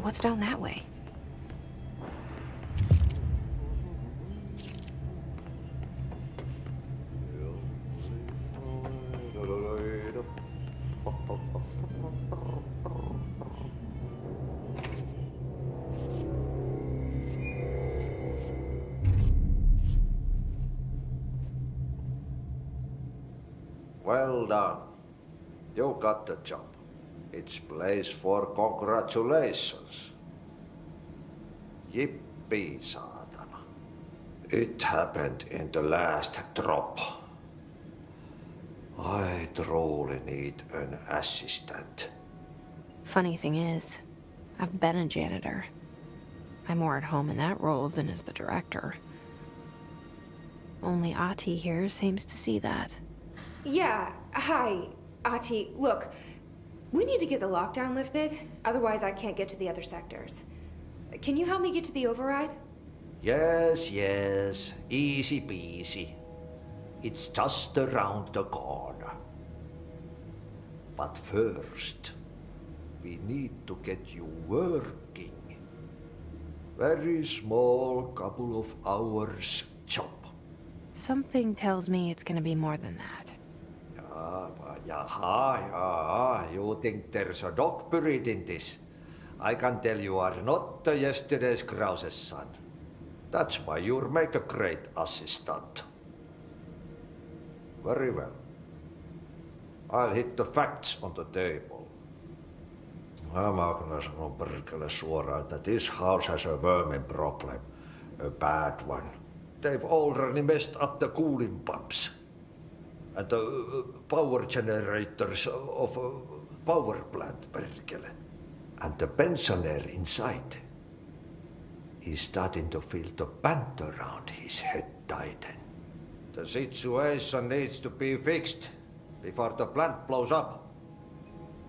What's down that way? Well done. You got the job. It's place for congratulations. Yippee, saatana. It happened in the last drop. I truly need an assistant. Funny thing is, I've been a janitor. I'm more at home in that role than as the director. Only Ati here seems to see that. Yeah, hi, Ati. Look, we need to get the lockdown lifted, otherwise I can't get to the other sectors. Can you help me get to the override? Yes, yes. Easy peasy. It's just around the corner. But first, we need to get you working. Very small, couple of hours job. Something tells me it's gonna be more than that. Yaha, you think there's a dog buried in this? I can tell you are not the yesterday's Krause's son. That's why you'll make a great assistant. Very well. I'll hit the facts on the table. Mä kyllä sanon perkele suoraan, että this house has a vermin problem. A bad one. They've already messed up the cooling pumps. And the power generators of a power plant, perkele. And the pensioner inside is starting to feel the band around his head tighten. The situation needs to be fixed before the plant blows up.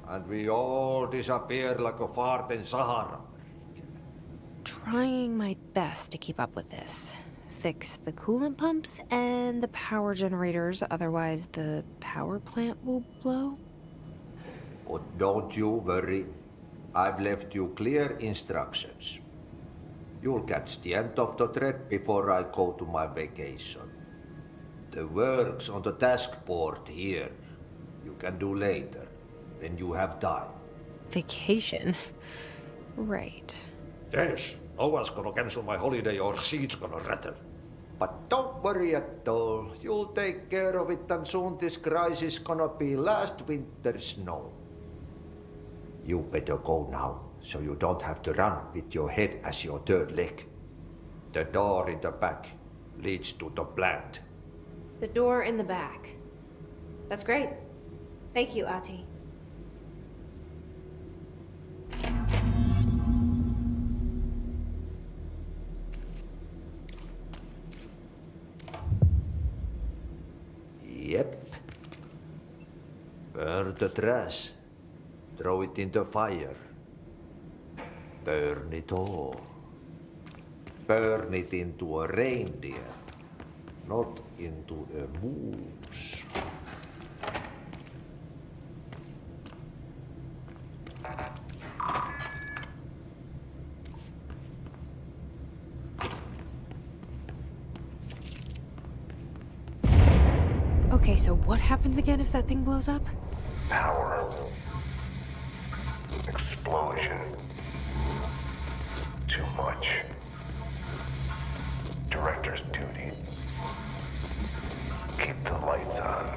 And we all disappear like a fart in Sahara. Trying my best to keep up with this. Fix the coolant pumps and the power generators, otherwise the power plant will blow. But don't you worry. I've left you clear instructions. You'll catch the end of the thread before I go to my vacation. The work's on the task board here. You can do later, when you have time. Vacation? Right. Yes, no one's gonna cancel my holiday or seat's gonna rattle. But don't worry at all. You'll take care of it and soon this crisis gonna be last winter's snow. You better go now, so you don't have to run with your head as your third leg. The door in the back leads to the plant. The door in the back. That's great. Thank you, Ati. Yep. Burn the trash. Throw it in the fire. Burn it all. Burn it into a reindeer, not into a moose. Okay, so what happens again if that thing blows up? Power. Explosion. Too much. Director's duty. Keep the lights on.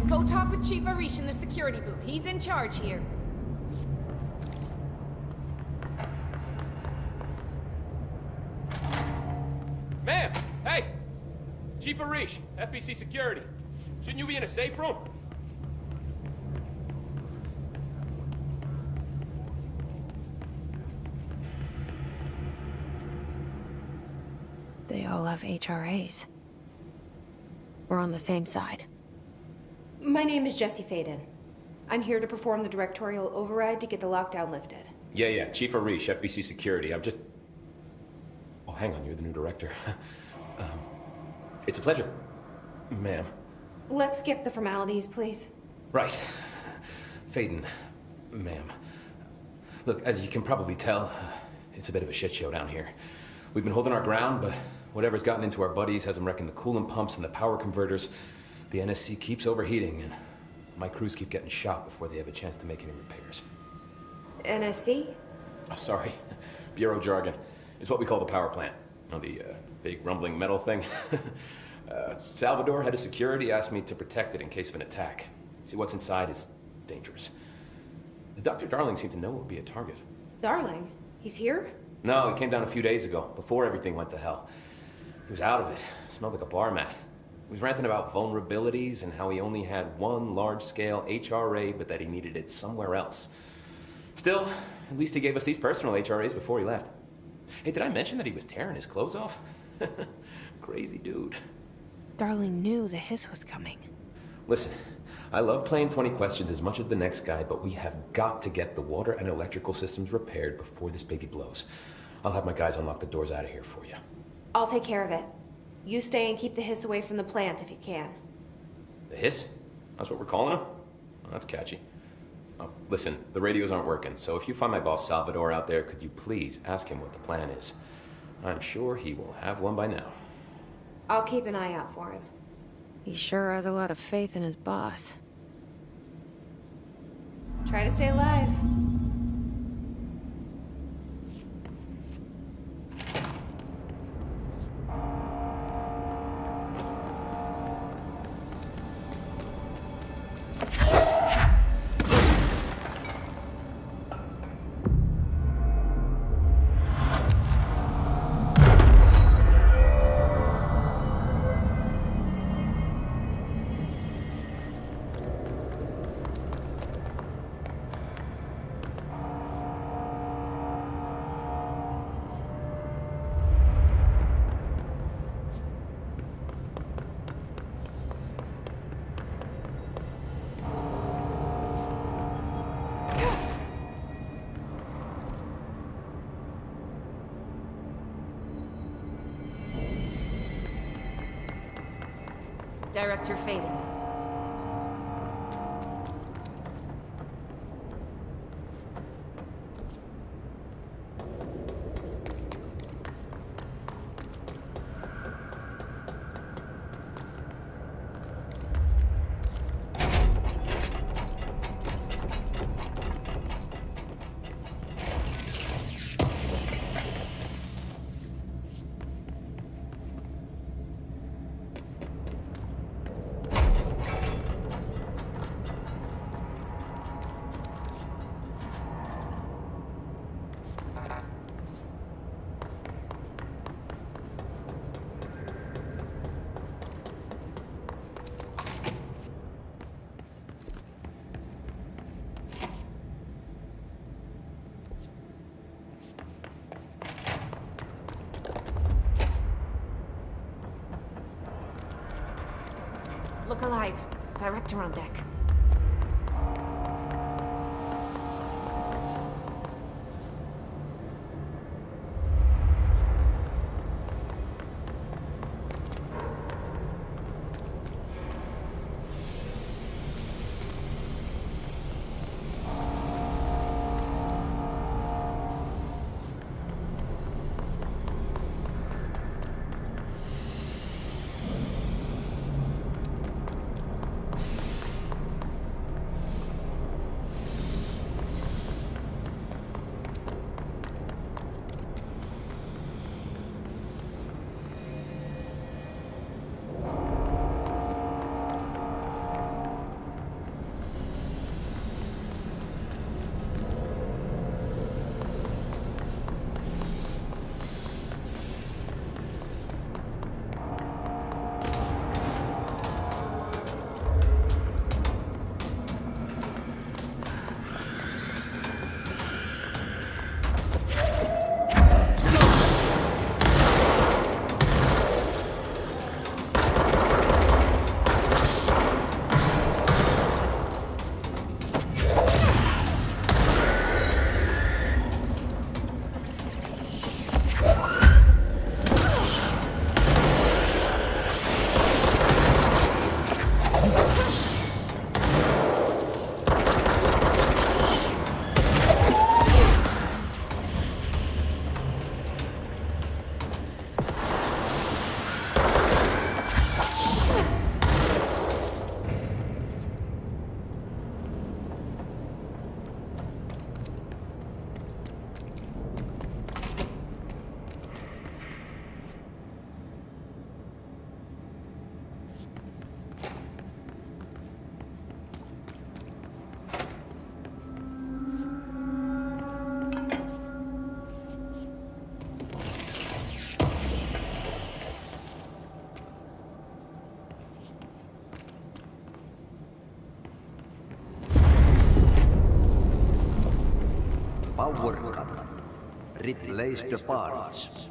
Go talk with Chief Arish in the security booth. He's in charge here. Ma'am! Hey! Chief Arish, FBC Security. Shouldn't you be in a safe room? They all have HRAs. We're on the same side. My name is Jesse Faden. I'm here to perform the directorial override to get the lockdown lifted. Yeah, Chief Arish, FBC Security. I'm just... Oh, hang on, you're the new director. It's a pleasure, ma'am. Let's skip the formalities, please. Right. Faden, ma'am. Look, as you can probably tell, it's a bit of a shit show down here. We've been holding our ground, but whatever's gotten into our buddies has them wrecking the coolant pumps and the power converters. The NSC keeps overheating, and my crews keep getting shot before they have a chance to make any repairs. NSC? Oh, sorry. Bureau jargon. It's what we call the power plant. You know, the big rumbling metal thing? Salvador, head of security, asked me to protect it in case of an attack. See, what's inside is dangerous. Dr. Darling seemed to know it would be a target. Darling? He's here? No, he came down a few days ago, before everything went to hell. He was out of it. Smelled like a bar mat. He was ranting about vulnerabilities and how he only had one large-scale HRA, but that he needed it somewhere else. Still, at least he gave us these personal HRAs before he left. Hey, did I mention that he was tearing his clothes off? Crazy dude. Darling knew the hiss was coming. Listen, I love playing 20 questions as much as the next guy, but we have got to get the water and electrical systems repaired before this baby blows. I'll have my guys unlock the doors out of here for you. I'll take care of it. You stay and keep the hiss away from the plant if you can. The hiss? That's what we're calling him? Oh, that's catchy. Oh, listen, the radios aren't working, so if you find my boss Salvador out there, could you please ask him what the plan is? I'm sure he will have one by now. I'll keep an eye out for him. He sure has a lot of faith in his boss. Try to stay alive. Director Faden. Look alive. Director on deck. power cut. Replace the parts.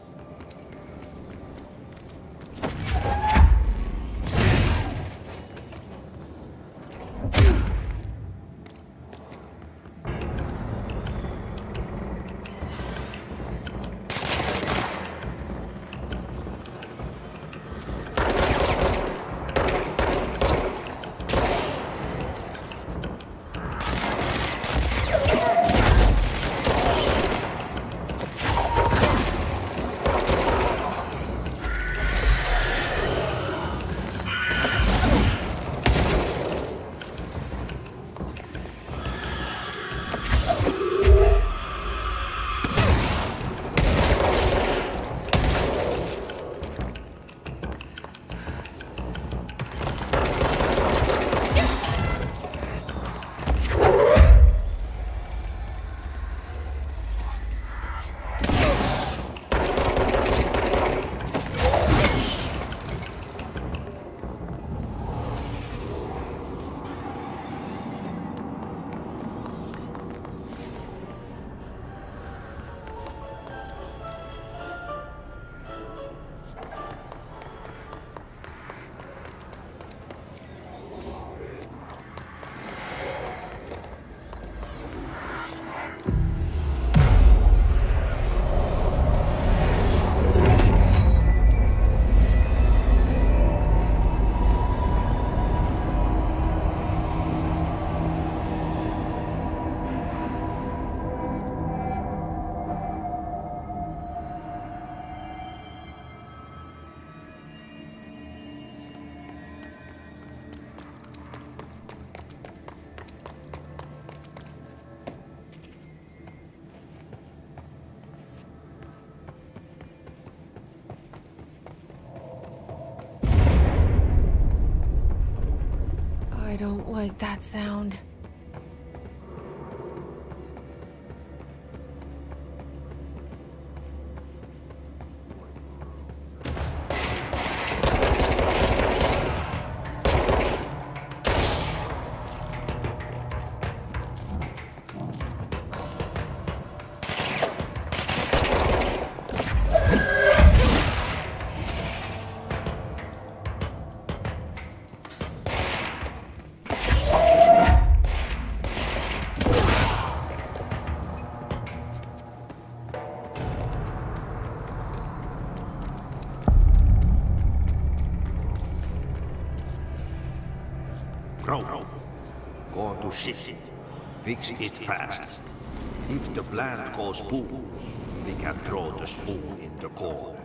I don't like that sound. Crow, go to ship. Fix it fast. If the plant goes boom, we can throw the spoon in the corner.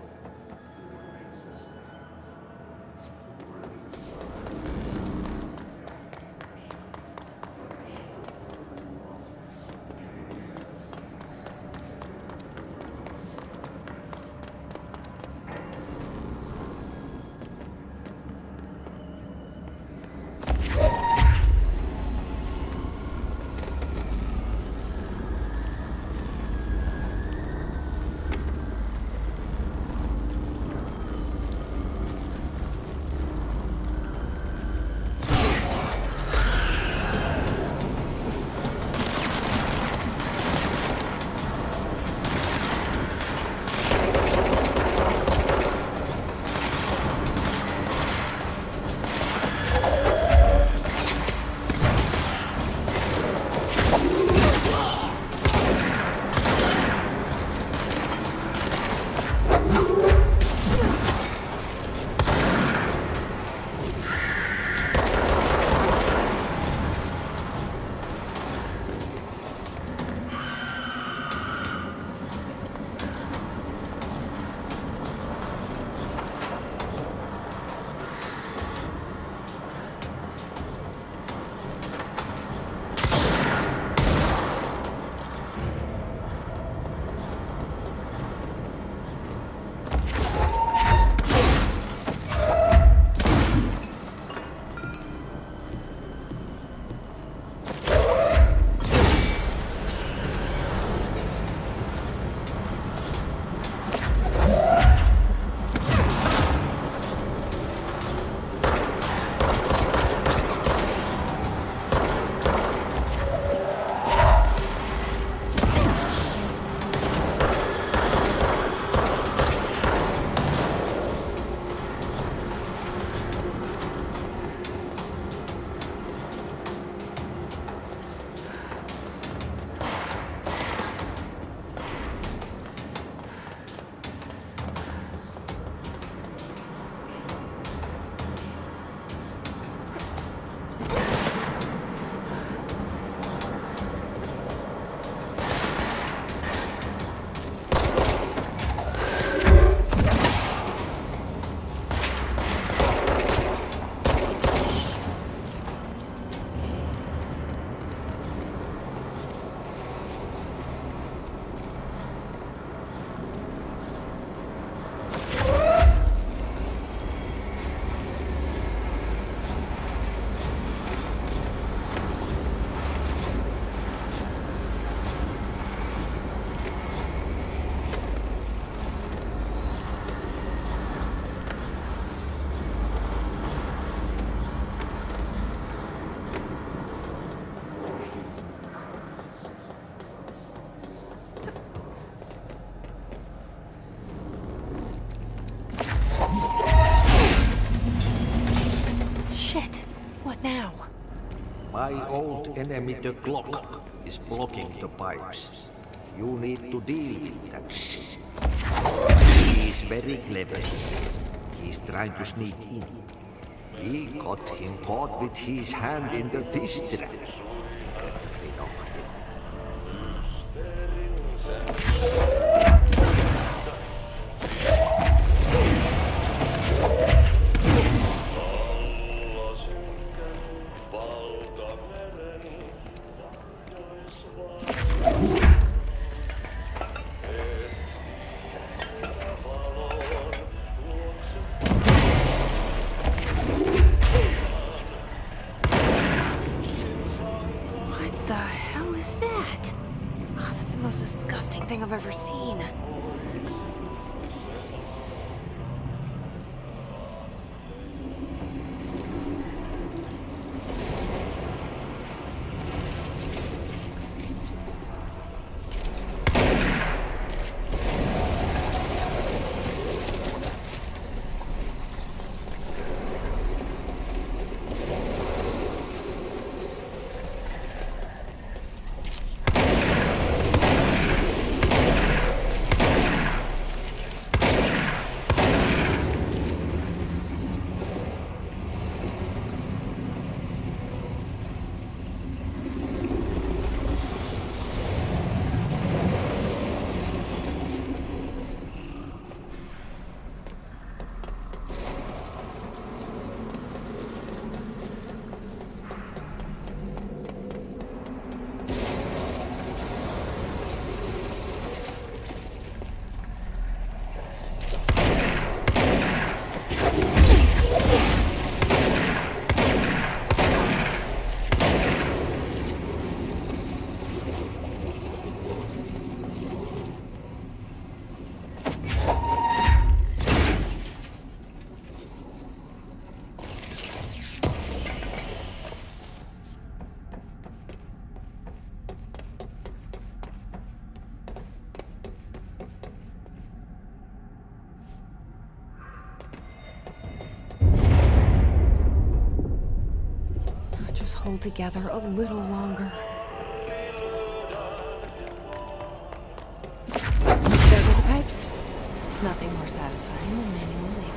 My old enemy, the clock, is blocking the pipes. You need to deal with that shit. He is very clever. He's trying to sneak in. We got him caught with his hand in the fish trap. Get rid of him. What the hell is that? Oh, that's the most disgusting thing I've ever seen. Just hold together a little longer. There go the pipes. Nothing more satisfying than manual labor.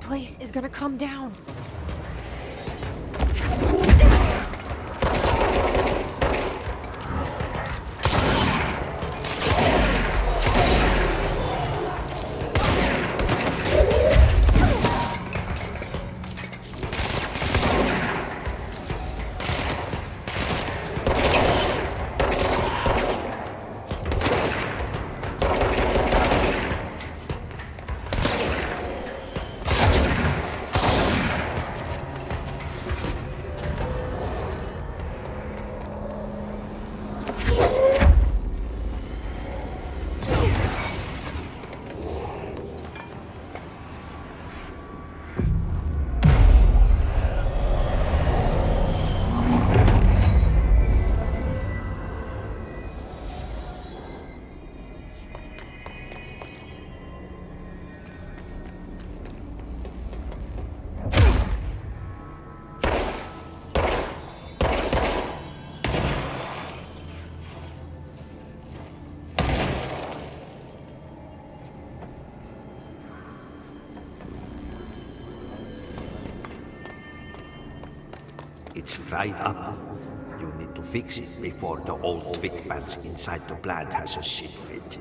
place is gonna come down. It's fried up. You need to fix it before the old twig bats inside the plant has a shit fit.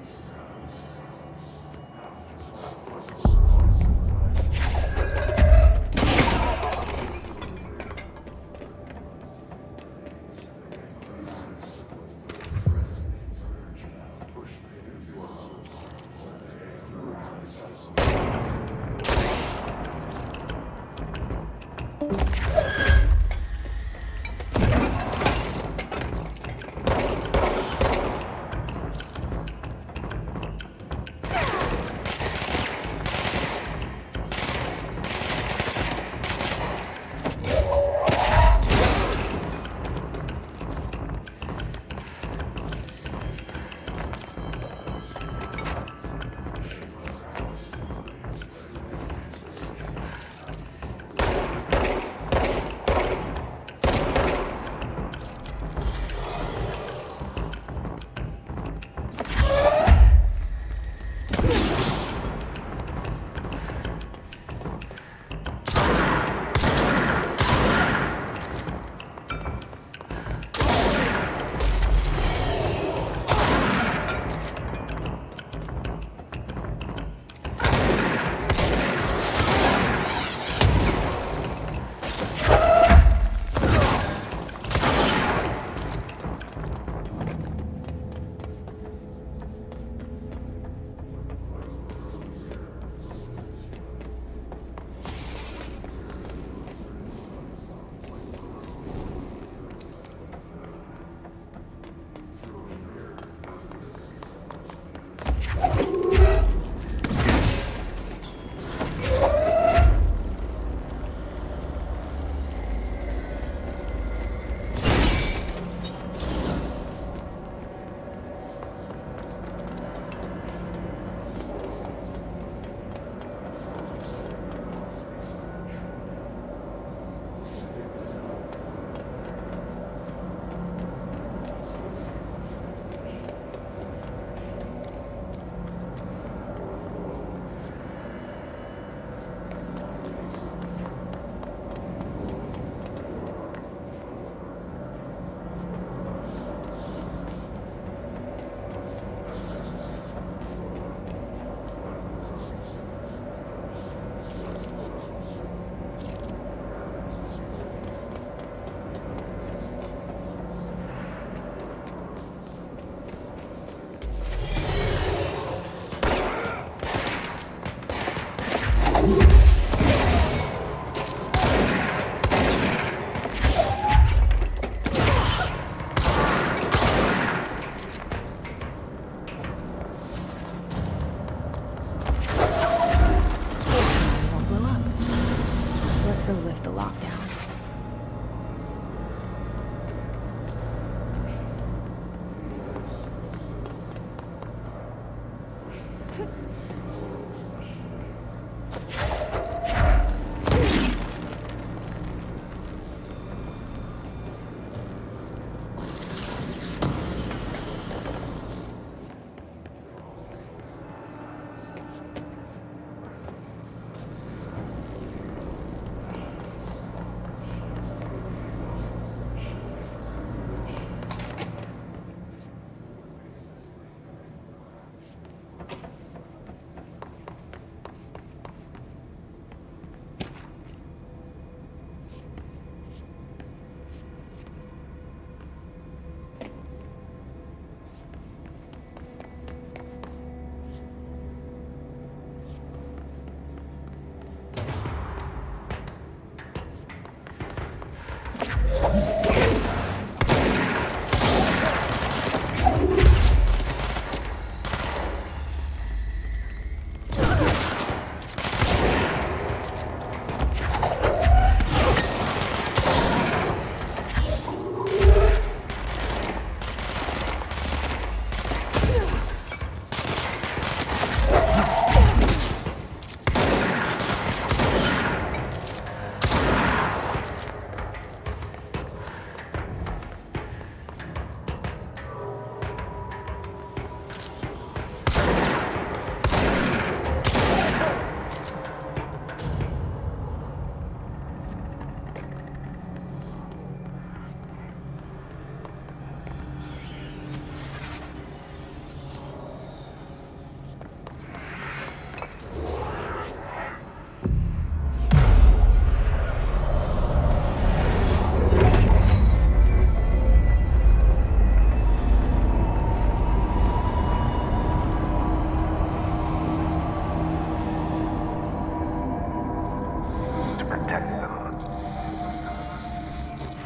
protect them.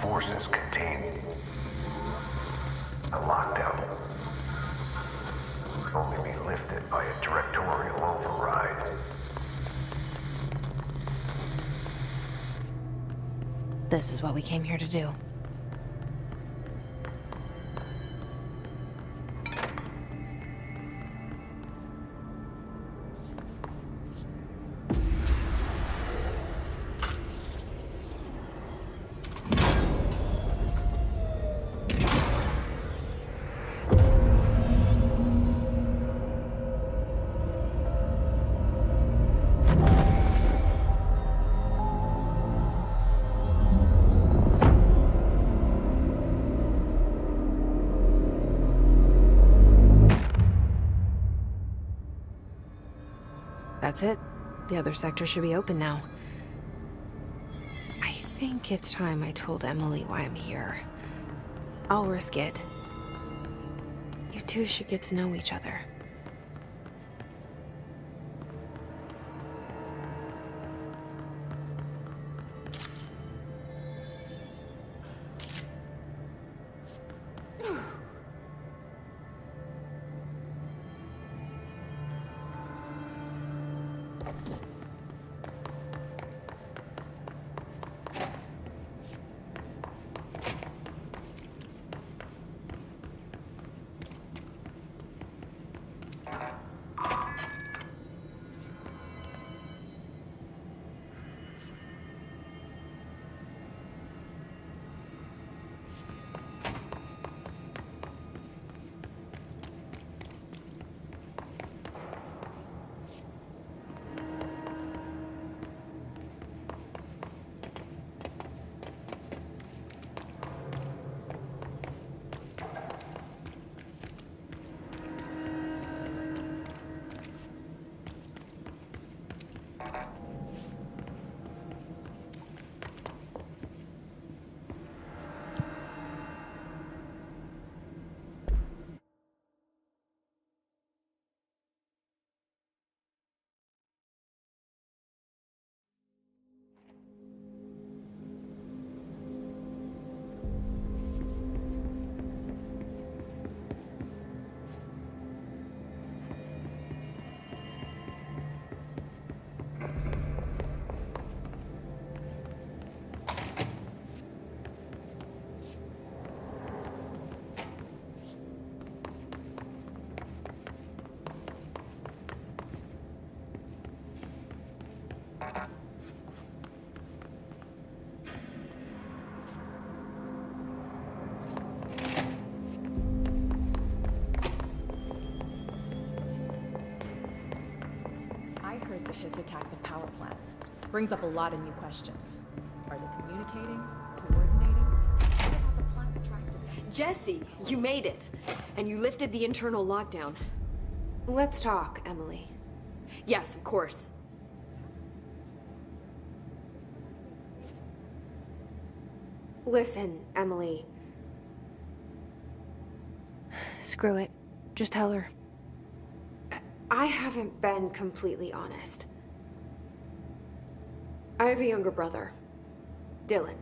Forces contain a lockdown. Can only be lifted by a directorial override. This is what we came here to do. That's it. The other sector should be open now. I think it's time I told Emily why I'm here. I'll risk it. You two should get to know each other. The Hiss attacked the power plant. Brings up a lot of new questions. Are they communicating? Coordinating? What about the plant attracted? Jesse, you made it. And you lifted the internal lockdown. Let's talk, Emily. Yes, of course. Listen, Emily. Screw it. Just tell her. I haven't been completely honest. I have a younger brother, Dylan.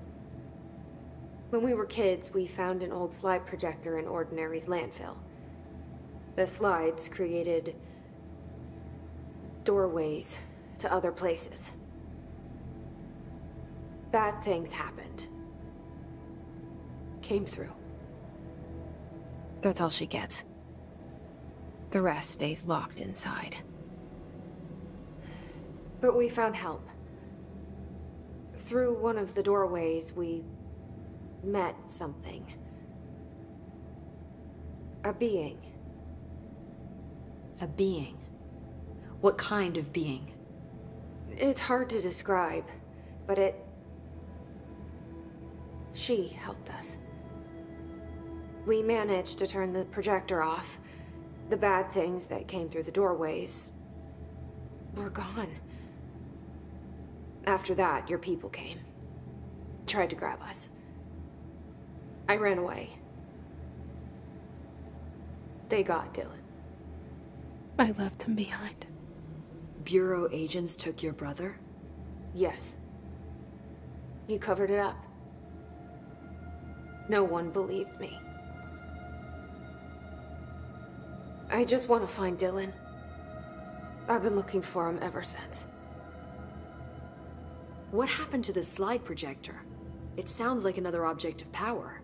When we were kids, we found an old slide projector in Ordinary's landfill. The slides created doorways to other places. Bad things happened. Came through. That's all she gets. The rest stays locked inside. But we found help. Through one of the doorways, we met something. A being. A being? What kind of being? It's hard to describe, but she helped us. We managed to turn the projector off. The bad things that came through the doorways were gone. After that, your people came. Tried to grab us. I ran away. They got Dylan. I left him behind. Bureau agents took your brother? Yes. You covered it up. No one believed me. I just want to find Dylan. I've been looking for him ever since. What happened to the slide projector? It sounds like another object of power.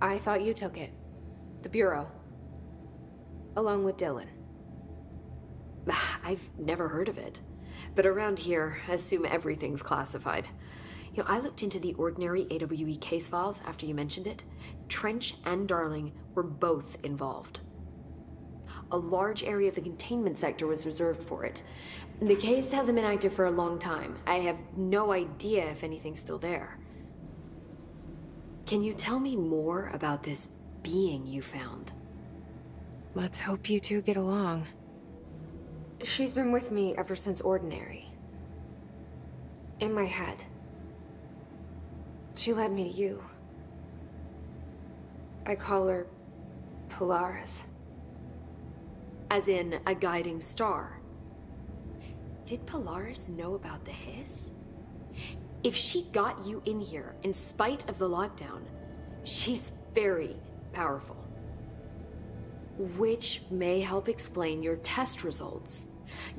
I thought you took it. The Bureau. Along with Dylan. I've never heard of it. But around here, assume everything's classified. You know, I looked into the ordinary AWE case files after you mentioned it. Trench and Darling were both involved. A large area of the containment sector was reserved for it. The case hasn't been active for a long time. I have no idea if anything's still there. Can you tell me more about this being you found? Let's hope you two get along. She's been with me ever since Ordinary. In my head. She led me to you. I call her Polaris. As in a guiding star. Did Polaris know about the hiss? If she got you in here in spite of the lockdown, she's very powerful. Which may help explain your test results.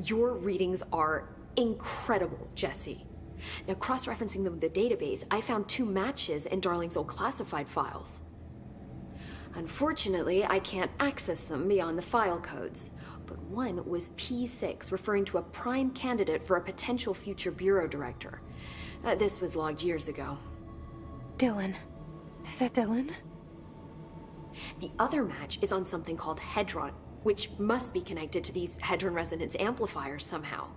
Your readings are incredible, Jesse. Now, cross-referencing them with the database, I found 2 matches in Darling's old classified files. Unfortunately, I can't access them beyond the file codes, but one was P6, referring to a prime candidate for a potential future bureau director. This was logged years ago. Dylan. Is that Dylan? The other match is on something called Hedron, which must be connected to these Hedron resonance amplifiers somehow.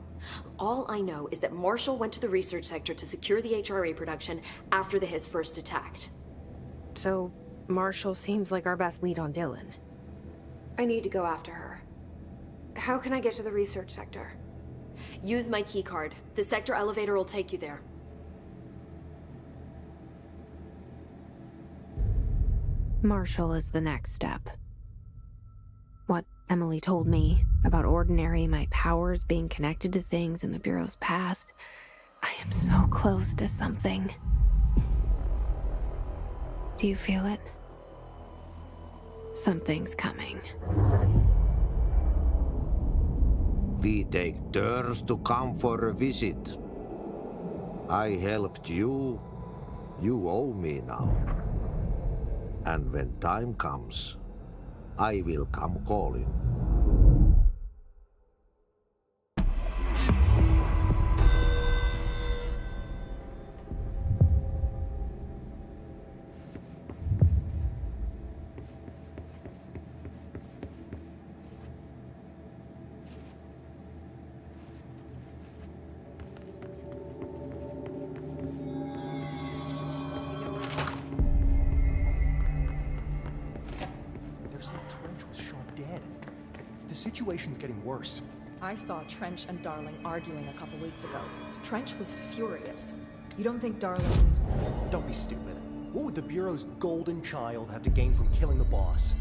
All I know is that Marshall went to the research sector to secure the HRA production after the hiss first attacked. So, Marshall seems like our best lead on Dylan. I need to go after her. How can I get to the research sector? Use my keycard. The sector elevator will take you there. Marshall is the next step. What Emily told me about Ordinary, my powers being connected to things in the Bureau's past, I am so close to something. Do you feel it? Something's coming. We take turns to come for a visit. I helped you. You owe me now. And when time comes, I will come calling. The situation's getting worse. I saw Trench and Darling arguing a couple weeks ago. Trench was furious. You don't think Darling... Don't be stupid. What would the Bureau's golden child have to gain from killing the boss?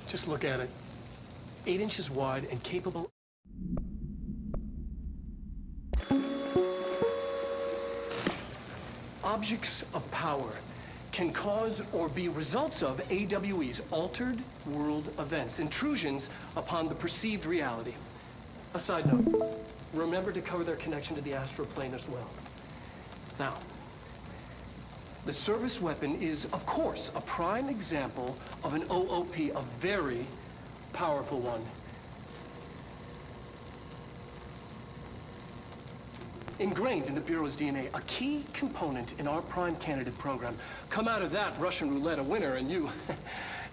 Just look at it. 8 inches wide and capable... Objects of power can cause or be results of AWE's altered world events, intrusions upon the perceived reality. A side note, remember to cover their connection to the astral plane as well. Now, the service weapon is, of course, a prime example of an OOP, a very powerful one. Ingrained in the Bureau's DNA, a key component in our prime candidate program. Come out of that Russian roulette a winner and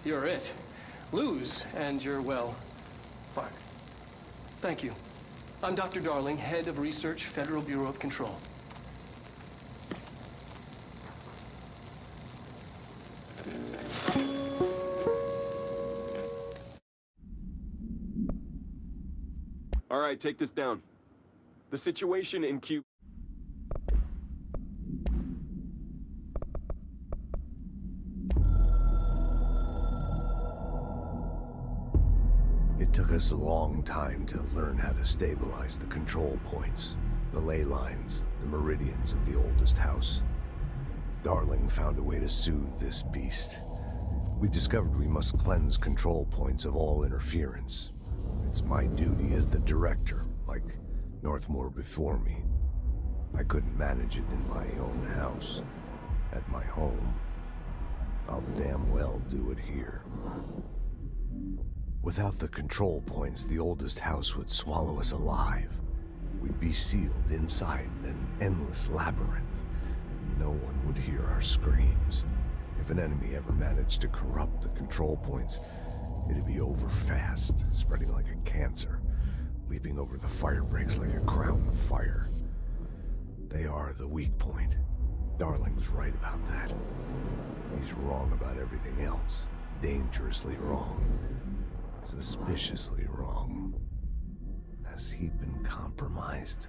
you're it. Lose and you're, well, fired. Thank you. I'm Dr. Darling, head of research, Federal Bureau of Control. All right, take this down. The situation in Cuba... It took us a long time to learn how to stabilize the control points, the ley lines, the meridians of the oldest house. Darling found a way to soothe this beast. We discovered we must cleanse control points of all interference. It's my duty as the director, like Northmore before me. I couldn't manage it in my own house, at my home. I'll damn well do it here. Without the control points, the oldest house would swallow us alive. We'd be sealed inside an endless labyrinth, and no one would hear our screams. If an enemy ever managed to corrupt the control points, it'd be over fast, spreading like a cancer, leaping over the fire breaks like a crown of fire. They are the weak point. Darling's right about that. He's wrong about everything else. Dangerously wrong. Suspiciously wrong. Has he been compromised?